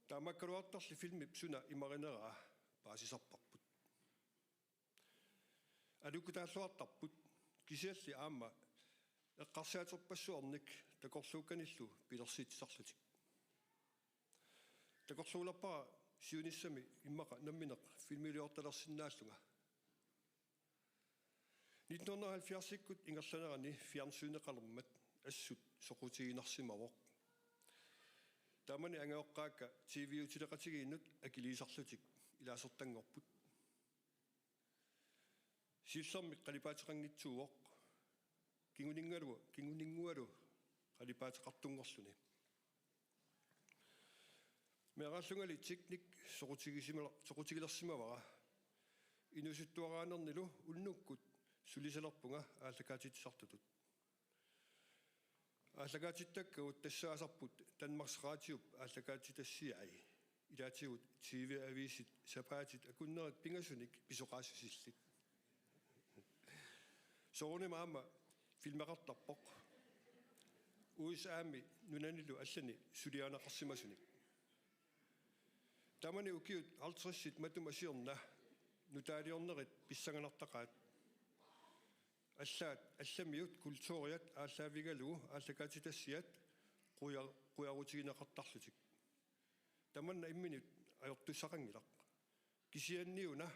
таамаккалуарторли филми суна имаринераа паасисарпарпут алукутааллуартарпут кисиалли аама эққарсаатерпассуарник такорлуукканиллу пилерсиитсарлутик такорлууларпара сиуниссами иммаqa намминеq филмилиорталерсиннааллунга 1970-иккут ингерланерани фиарнсуунеқалермат ассут соқутигинарсимавоқ таамани ангеоққаакка тв-утилеқатигииннут акилиисарлутик илаасертангорпут силлерми қалипаатеқангитсууоқ кингунингуалу қалипаатеқартунгорлуни мераллунгали техник соқутигилерсимавара инусуттуараанернилу уннуккут сулисалерпунга ааллакаатитсартутут ааллагаатиттаккагут тассаасарпут Danmarks Radio ааллагаатитассиаи илаатигут TV ависит сапаатит акуннерит пингасуник писоqaaссисиллит соорни маама филмеқартарпоқ уисаами нунанилу аллани сулианақарсимасуник тамани укиут 50-сит матумасиорна нутаалиорнерит писсаганартақаат аллаат алламиут культуриат ааллаавигалугу ааллагаатитассиат quyarutigинеқартарлутик таманна имминут ajortussaqangilaq кисианниуна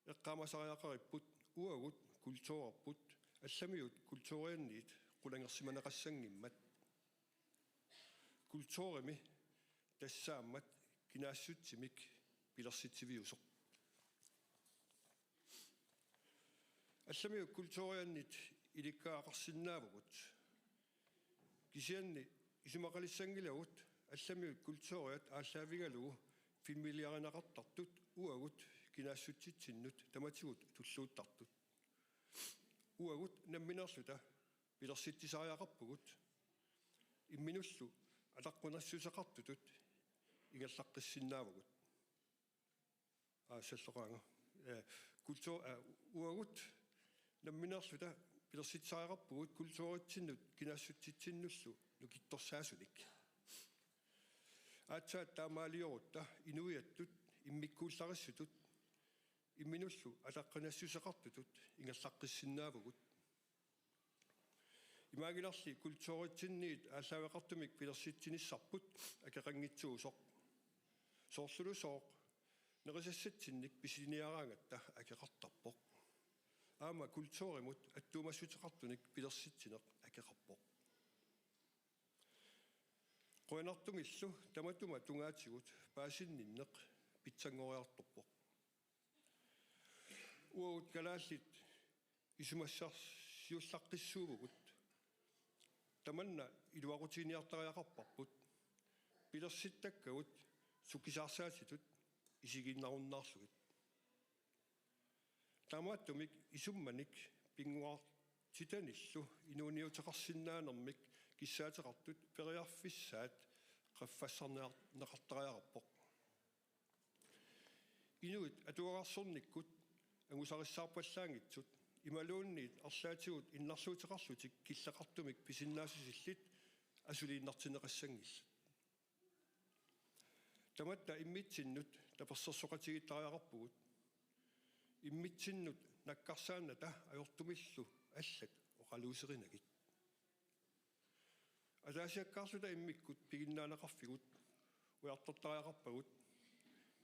эққамасариақариппут уагут культуурарпут алламиут культурианниит qulangерсиманеқассангиммат культуурими тассааммат кинаассутсимик пилерситсивиусоқ алламиут культурианнит иликкаақарсинаавгут кисианни исумақалиссангилагут алламиут культуриат ааллаавигалугу фимилиаринақартартут уагут кинаассутситсиннут таматигут туллууттартут уагут намминерлута пилерситтисариақарпугут имминуллу алаққунассусақартутут игаллаққиссиннаавгут аасаллоқаанга культур уагут намминерлута пилерситтисариақарпугут культууритсиннут кинаассутситсиннуллу нукитторсаасуник аатсаат таамаалиорутта инуиаттут иммиккууллариссутут имминуллу алаққинассусеқартутут игаллаққиссиннаавгут имаагиларли культууритсинниит ааллаавеқартумик пилерситсиниссарпут акеқангитсуусоқ соорлулусооқ нерисассатсинник писилиниараангатта акеқартарпоқ аама культууримут аттуумассутеқартуник пилерситсинеқ акеқарпоқ qoinartungillu tamatuma tungaatigut paasinnиннеq pitsanngoriartorpoq uut kalaallit isumassarsiullaqqissuuvugut tamanna iluaqutiniartariaqarparput pilersittakkagut sukkisaarsaatitut isiginnarunnaarsugit tamaattumik isummanik pinguar titanillu inuuniuteqarsinnaanermik киссаатеқартут периарфиссаат қаффассарнеқартариараппоқ инуит атуарарсорниккут ангусариссаарпаллаангитсут ималуунниит арлаатигут иннарлуутеқарлутик киллақартумик писиннаасусиллит асулииннартинеқассангилла таматта иммитсиннут таперсерсоқатигиттариақарпугут иммитсиннут наккарсааната ajortumillu аллат оқалуусеринагит атаасиаккаарлута иммиккут пигиннаанеқарфигут уяртортариақарпагут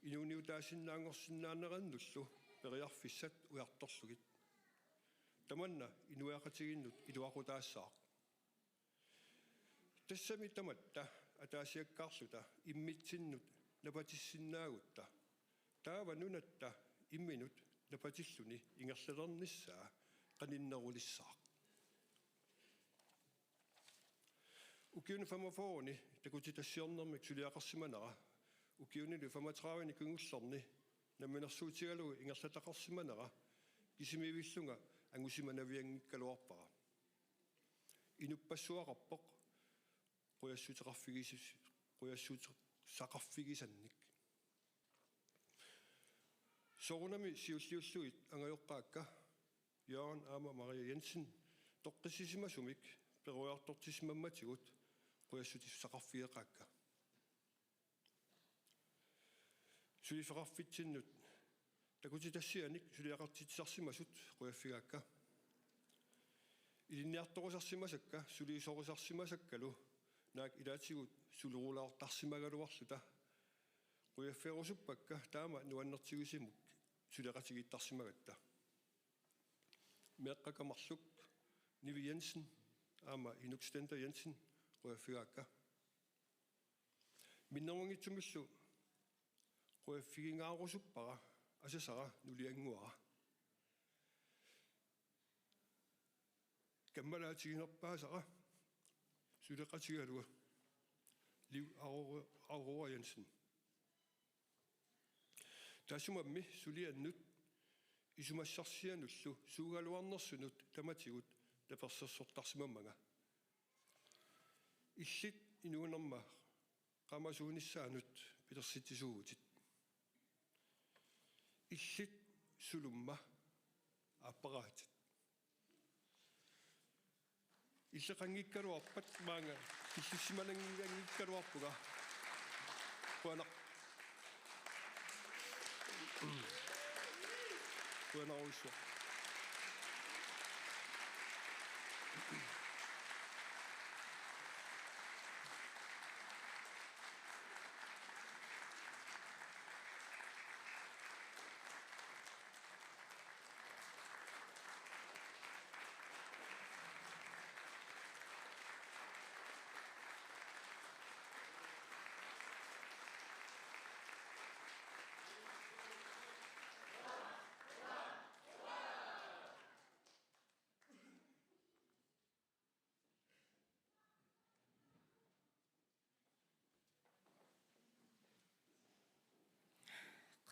инуниутаасиннаангорсиннаанераннуллу периарфиссат уярторлугит таманна инуяқатигиннут илуақутаассаақ тассами таматта атаасиаккаарлута иммитсиннут напатиссиннаагутта таава нунатта имминут напатиллуни ингерлалерниссаа qaninnерулиссаақ ukiuni 45 takutitassiornermik suliaqarsimanara ukiunilu 35 kungullerni namminersuutigalugu ingerlataqarsimanara kisimivillunga angusimanaviangikkaluarpara inuppassuaqarpoq quyassutaqarfigisannik sorunami siulliulluit angajoqqaakka Jørgen Ama Maria Jensen toqqissisimasumik peruartortismammatigut quyassutissaqarfigeqaakka suliferarfitsinnut takutitassianik suliaqartitsarsimasut quyafigaakka ilinniartorusarsimasakka suliisorusarsimasakkalu naak ilaatigut suluruulaortarsimagaluarluta quyafiarusuppakka taama nuannertigusimuk suliaqatigittarsimagatta meqqakamarluk Nivi Jensen Ama Inukstender Jensen quyafigaakka minnerungitsumillu quyafigingaarusupara asasara nulianguara kammalaatiginerpaasara suleqatigaluga Liv Aurora Jensen tasumammi suliannut isumassarsianullu suugaluarnersunut tamatigut taperssersortarsimammaga illit inuunerma qamasuunissaanut pilersitisuutit illit sulumma appaqaatit illeqanngikkaluarpat maanga illussimalangingangikkaluarpuga puana puanaruissua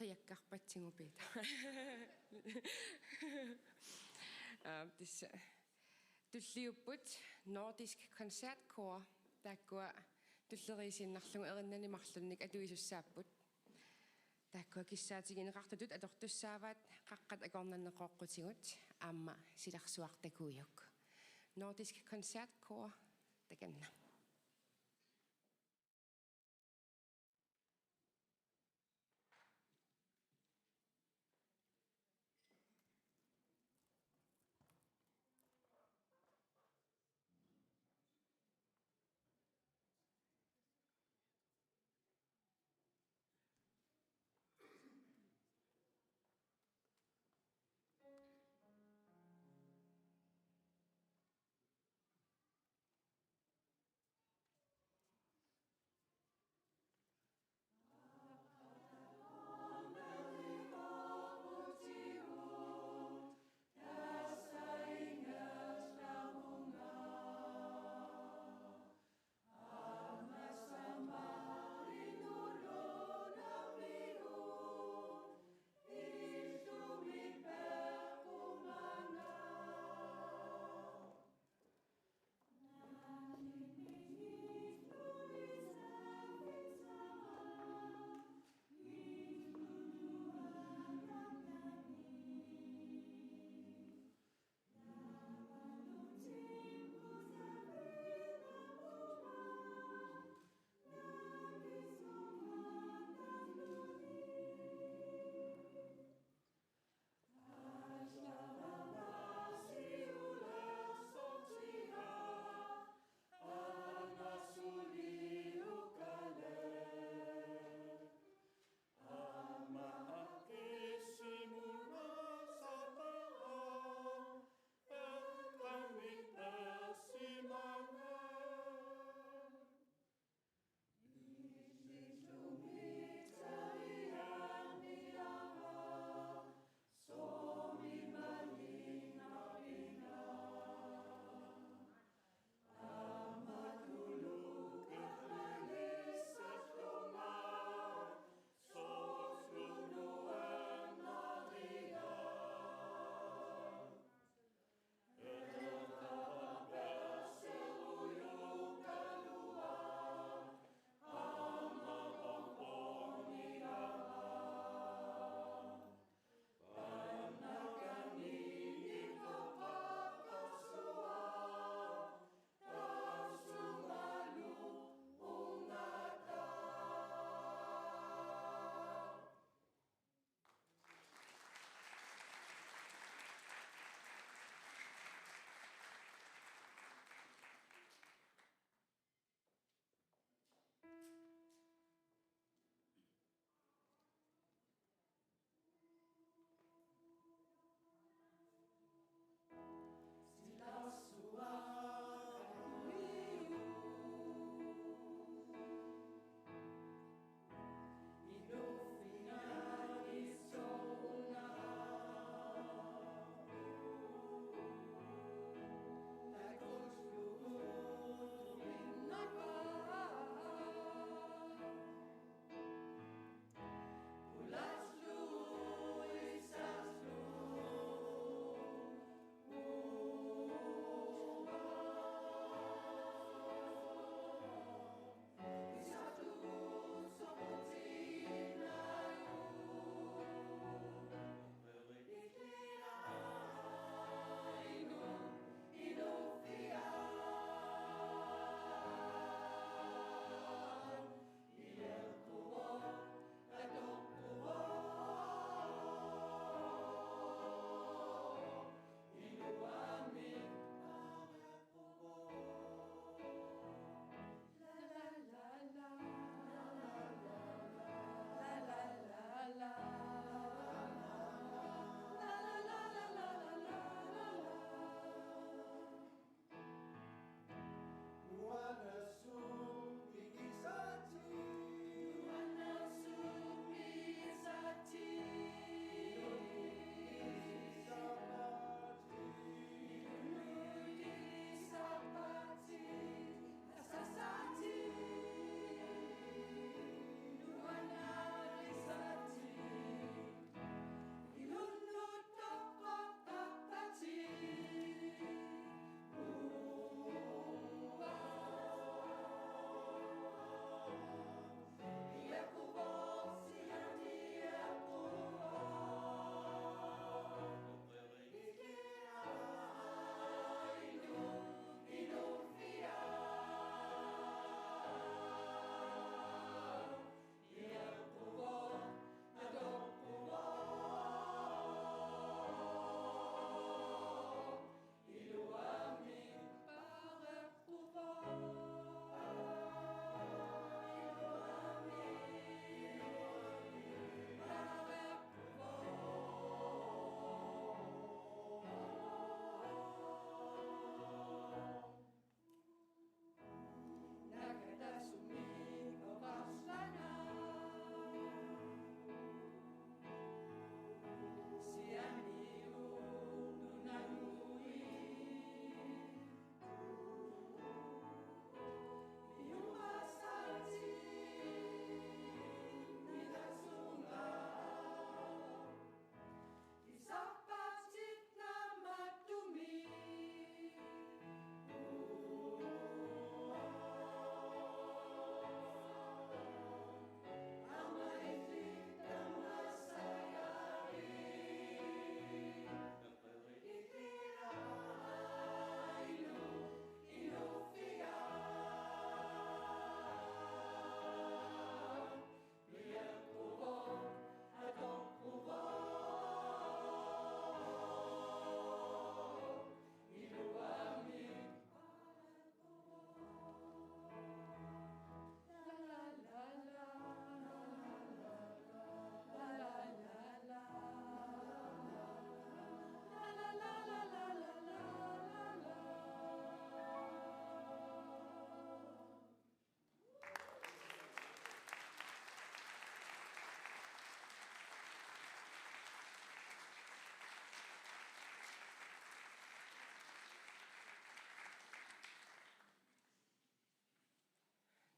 qiakkarpatsingupita this tulliupput Nordisk Koncertkor takkua tulleriisinnarlugu erinanimarlunnik atuisussaaput takkua kissaatiginiqartutut atortussaavaat qaqqat akornanneqooqqutigut aamma silarsuartakuuyuk Nordisk Koncertkor takanna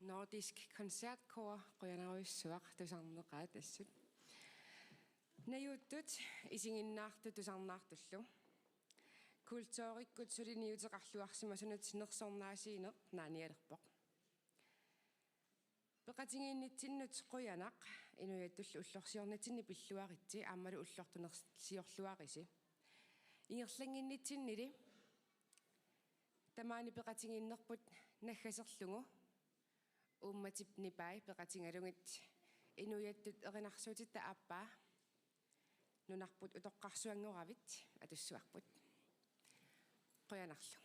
Nordisk koncertkor qoyanaruissuaq tusarneqaa tassut. Najuttut isinginnaartu tusarnaartullu. Kultuurikkut suliniuteqarluarsimasunut nersornaasiineq naanialerpoq. Peqatingiinnittinnut qoyanaq inuyatullu ullorsiornatsinni pilluaritsi aammalu ullortunersiorluarisi. Ingerlanginnittinnili tamaani peqatingiinnerput naggaserlungu uummatip nipai peqatingalungit inuyattut erinarsuutitta aappaa nunarput utoqqarsuangoravit atussuarput qoyanarlu.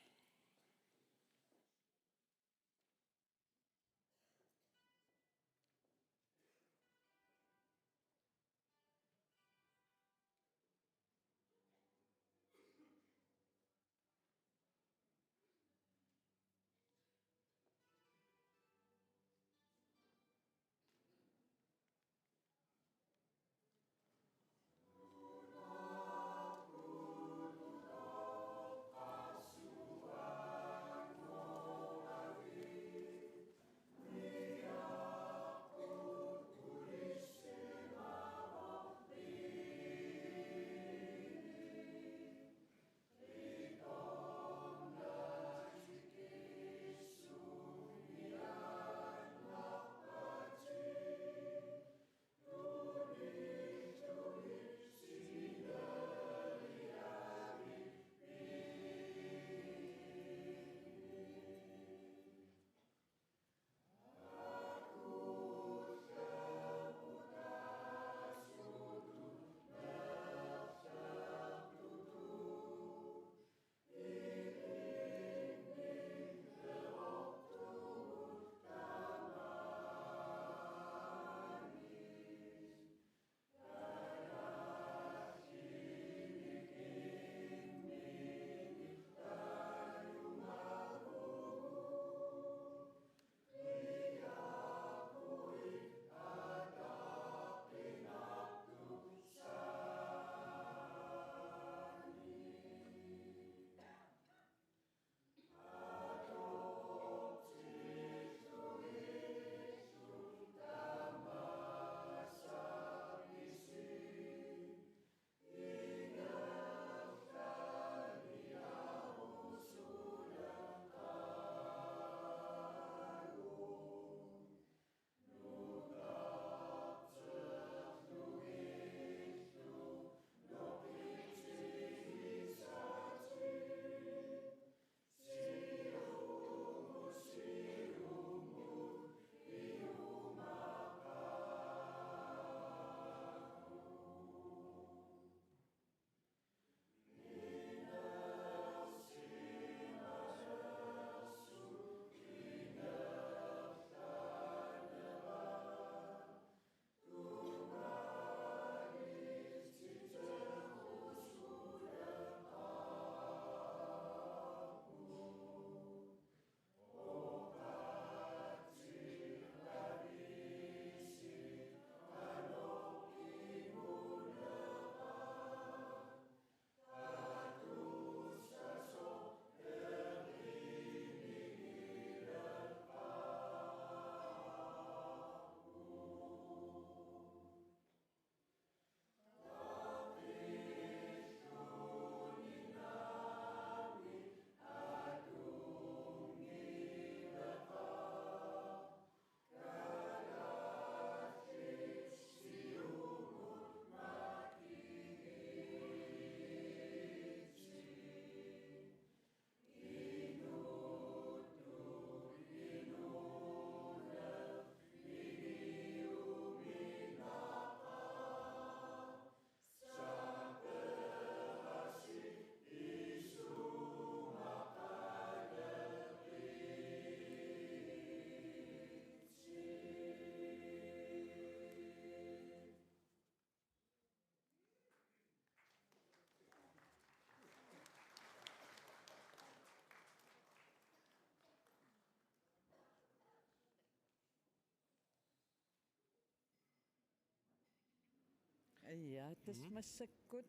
Iya, tasmassakut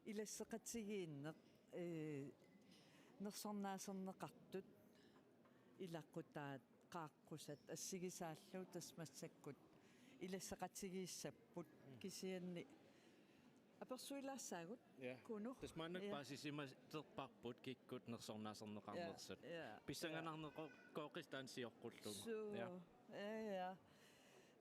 ilassaqatigiinneq nersornaaserneqartut ilaqqutaat qaaqqussat assigisaallu tasmassakkut ilassaqatigiissapпут kisianni apersuilaassaagut kunu tasmaannuk paasisimaterparput kikkut nersornaaserneqarnersut pissanganarneqoqistaan ja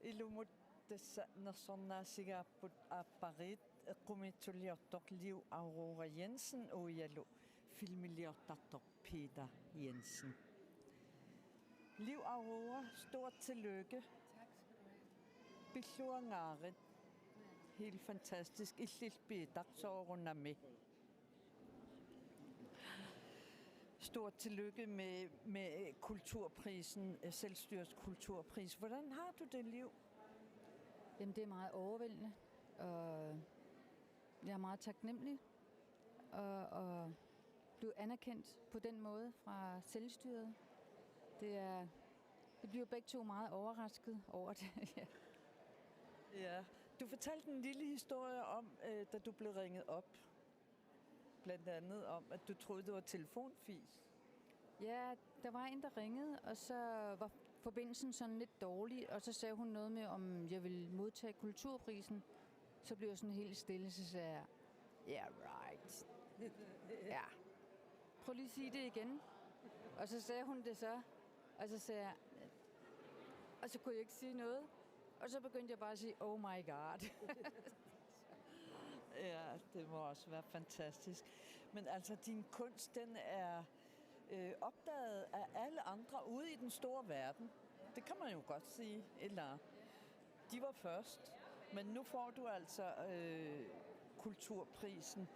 ilumut tassa nersornaasigaapпут aappariit eqqumitsulliortoq Liv Aurora Jensen uialu filmiliortartoq Peter Jensen. Liv Aurora, stort tillykke. Pilluangaarit. Helt fantastisk. Illilpiitaq soorunami. Stort tillykke med kulturprisen, Selvstyrets kulturpris. Hvordan har du det, Liv? Jamen, det er meget overvældende, og jeg er meget taknemmelig og blive anerkendt på den måde fra selvstyret. Vi bliver begge to meget overrasket over det. Ja. Du fortalte en lille historie om, da du blev ringet op. Blandt andet om, at du troede, det var telefonfis. Ja, der var en, der ringede, og så var forbindelsen sådan lidt dårlig, og så sagde hun noget med, om jeg ville modtage kulturprisen. Så blev jeg sådan helt stille, så sagde jeg, yeah, right. Ja. Prøv lige at sige det igen. Og så sagde hun det så, og så sagde jeg, og så kunne jeg ikke sige noget. Og så begyndte jeg bare at sige, oh my god. Ja, det må også være fantastisk. Men altså, din kunst, den er opdaget af alle andre ude i den store verden. Det kan man jo godt sige. Eller, de var først. Men nu får du altså kulturprisen.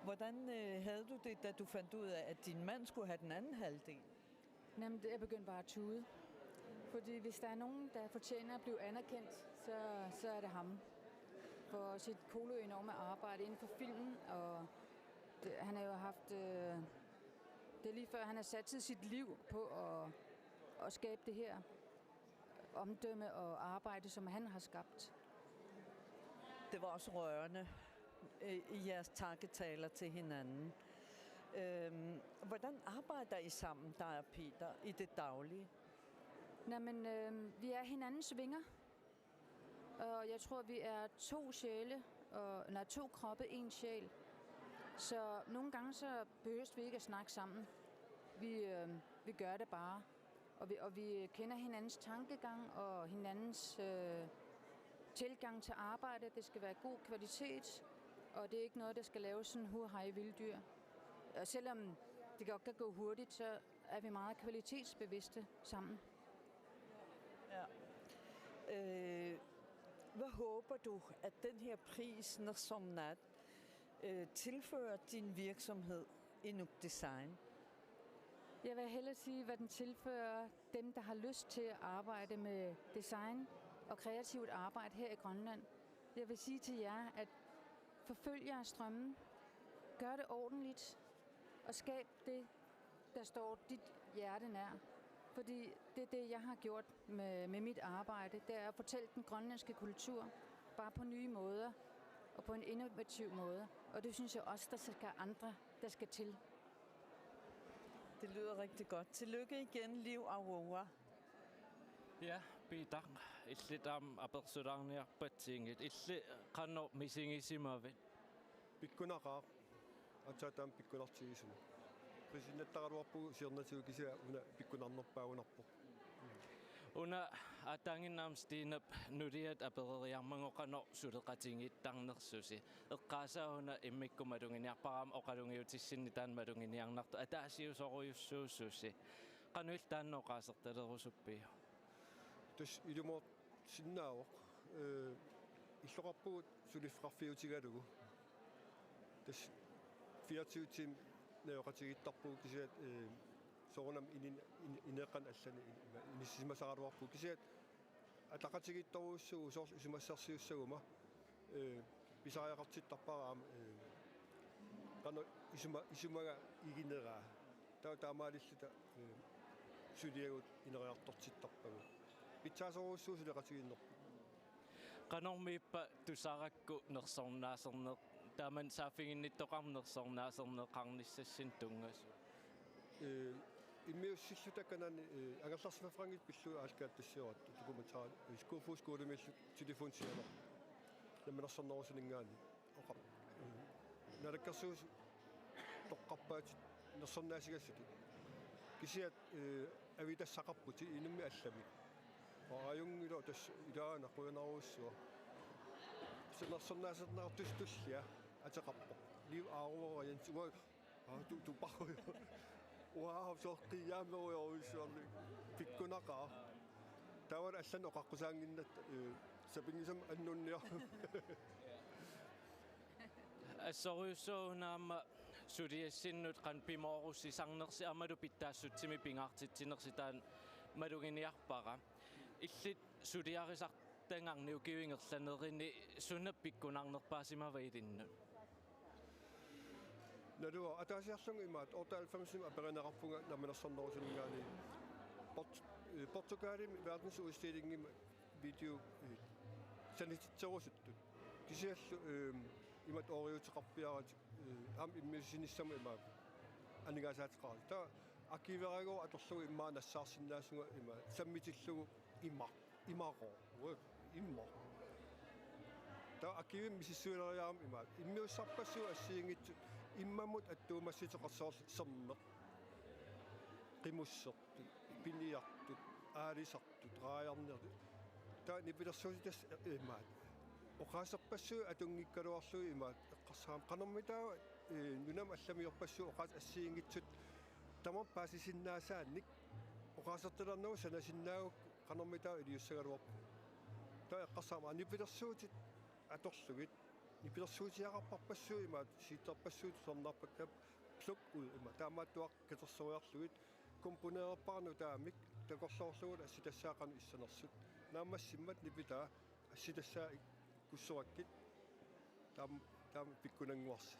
Hvordan havde du det, da du fandt ud af, at din mand skulle have den anden halvdel? Jamen, jeg begyndte bare at tude. Fordi hvis der er nogen, der fortjener at blive anerkendt, så er det ham. For sit enorme arbejde inden for filmen, og han har jo haft... det er lige før, han har sat sit liv på at skabe det her omdømme og arbejde, som han har skabt. Det var også rørende i jeres takketaler til hinanden. Hvordan arbejder I sammen, dig og Peter, i det daglige? Jamen, vi er hinandens vinger. Og jeg tror, vi er to sjæle, to kroppe, en sjæl. Så nogle gange så behøver vi ikke at snakke sammen. Vi gør det bare. Og vi kender hinandens tankegang og hinandens tilgang til arbejde. Det skal være god kvalitet, og det er ikke noget, der skal laves sådan hurhej vilddyr. Og selvom det godt kan gå hurtigt, så er vi meget kvalitetsbevidste sammen. Ja. Hvad håber du, at den her pris, Nersornat, tilfører din virksomhed Inuk Design? Jeg vil hellere sige, hvad den tilfører dem, der har lyst til at arbejde med design og kreativt arbejde her i Grønland. Jeg vil sige til jer, at forfølg jeres drømme, gør det ordentligt og skab det, der står dit hjerte nær. Fordi det er det, jeg har gjort med mit arbejde. Det er at fortælle den grønlandske kultur bare på nye måder og på en innovativ måde. Og det synes jeg også, der skal andre, der skal til. Det lyder rigtig godt. Tillykke igen, Liv Aurora. Ja, Peter. Illit apersudarniarpatsiingit. Illi qanno misingisimavit. Pikkunaqaaq atsaataam pikkunartigisum. Prisinnаттaqaluarpugu siernatigu kisia una pikkunarnerpaagunarpoq. Una atanginnaam stiinap nuliat apereriarmangoqano suleqatingit tarnersusi. Eqqaasauna immikkumalunginiarparaam oqalungiutissinni taanmalunginiarnartu ataasiusorujussuussusi. Qanuil taannoqaasertalerusuppio. Tas ilumort sinnaaoq иллоqarpugut sulifqarfiutigalugu. Tas 24 tim neoqatigittarpugu kisiat soorunam ineqqan allani inissimasaqaluarpu kisiat ataqatigittoruussugu soors isumassarsiussaguma pisariaqartittarparaam qano isumaga igineraa taamaalisluta suliagut ineriartortittarpagu pitsaasoruussuus leqatiginnerpu qanormiippa tusaarakku nersornaaserneq taaman saafinginnittoqarnersornaaserneqarnissassin tungasu иммиуссиллутакканани ангалларсимафрангит пиллу аалкааттассиорат документари скуфус куулимиллу телефонсиано наминерсорнерусинингаани оқап налаккерсуус тоққарпаати нерсорнаасигассути кисиат авитассақарпути инумми аллами аюнгило тас илаана қуянаруссуа сенерсорнаасернартустуллиа атеқарпо лив аарувориан уа тупару вау соққияамеруйоруссуарли пиккунақаа тавар аллан оқаққусаангиннат сапингисам аннунниар ассориуссуунаама сулиассиннут қан пимоорусисарнерси амалу питтаассутсими пингаартитсинерситаан малугиниарпара иллит сулиарисартангаарниу кивингерланерини сунна пиккунаарнерпаасимаваилиннут Naruo ataasiarlunga imaat ortaalfamsim aperanaqarpunga naminерсорнерусинингаани Portugalim verdensudstilling video sanititserusuttut kisiallu imat oriuteqarpiarat am immisinissama imaat anigasaateqarat ta akiverago atorlugu immaa nassaarsinnaasuga ima sammitillugu imaqo imma ta akivim misissuuleriaram imaat immiussarpassu assiingittu иммамут аттуумасситеқарсоорсернеқ қимуссерту пиниартут аалисартут рааяарнеру таа нипилерсуутас имаат оқаасерпассуу атунгиккалуарлуи имаат эққарсаам қанэрмитаа нунам алламиорпассуу оқаас ассиингитсут тамар паасисиннаасаанник оқаасерталернуу санасиннаагук қанэрмитаа илиуссагалуарпу таа эққарсаама нипилерсуутит аторлугит нипилерсуутиақарпарпассуу имаат сииттерпассуут сорнарпаккап плук уи има таамааттуақ катерсориарлугит компонеерпарну таамик такорлоорлугут асситассаақану иссанерсут наамассиммат нипитаа асситассаа куссуаккит таам пиккунангуарси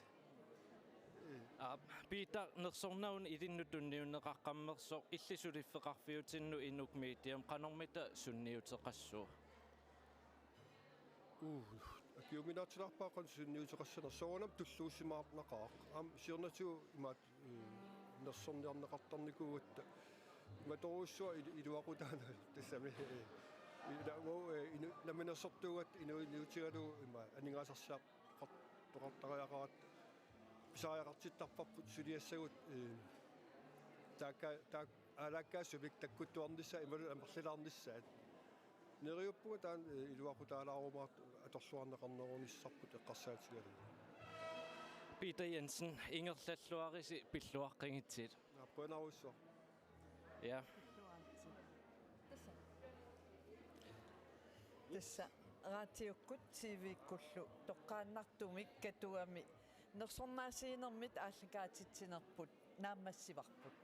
Peter нерсорнаун илиннутунниуннеқаққаммерсо иллисулиффеқарфиутинну инук медиам қанормита сунниутеқассуу Akiuminaatsilарпааққан сунниутеқассана соонам туллуусимаарнақаа ам сиорнатуу имаат нерсорниарнеқартарникуугатта иматоруссуа илуақутаана тассами идаво наминерсортуугат инуутигалу има анигаасарсаақ тоқартариақарат писариақартиттарпарпут сулиассагут така алаккаасувик таккуттуарнisса ималу амерлилаарниссаат нериуппуга таан илуақутаалаарумаат аторлуарнеқарнерунissarput эққарсаатигалу Peter Jensen ингерллаллуариси пиллуаққингитсит аппунаруссуа ja тасса раатиуккут тивиккуллу тоққааннартумик катуами нерсорнаасиинермит ааллакаатитсинерпут наамассиварпут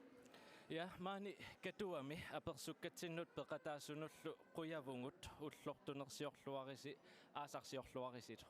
Ja, maani katuami apersukkatsinnut peqataasunullu quyavungut ullortunersiorluarisi aasarsiorluarisit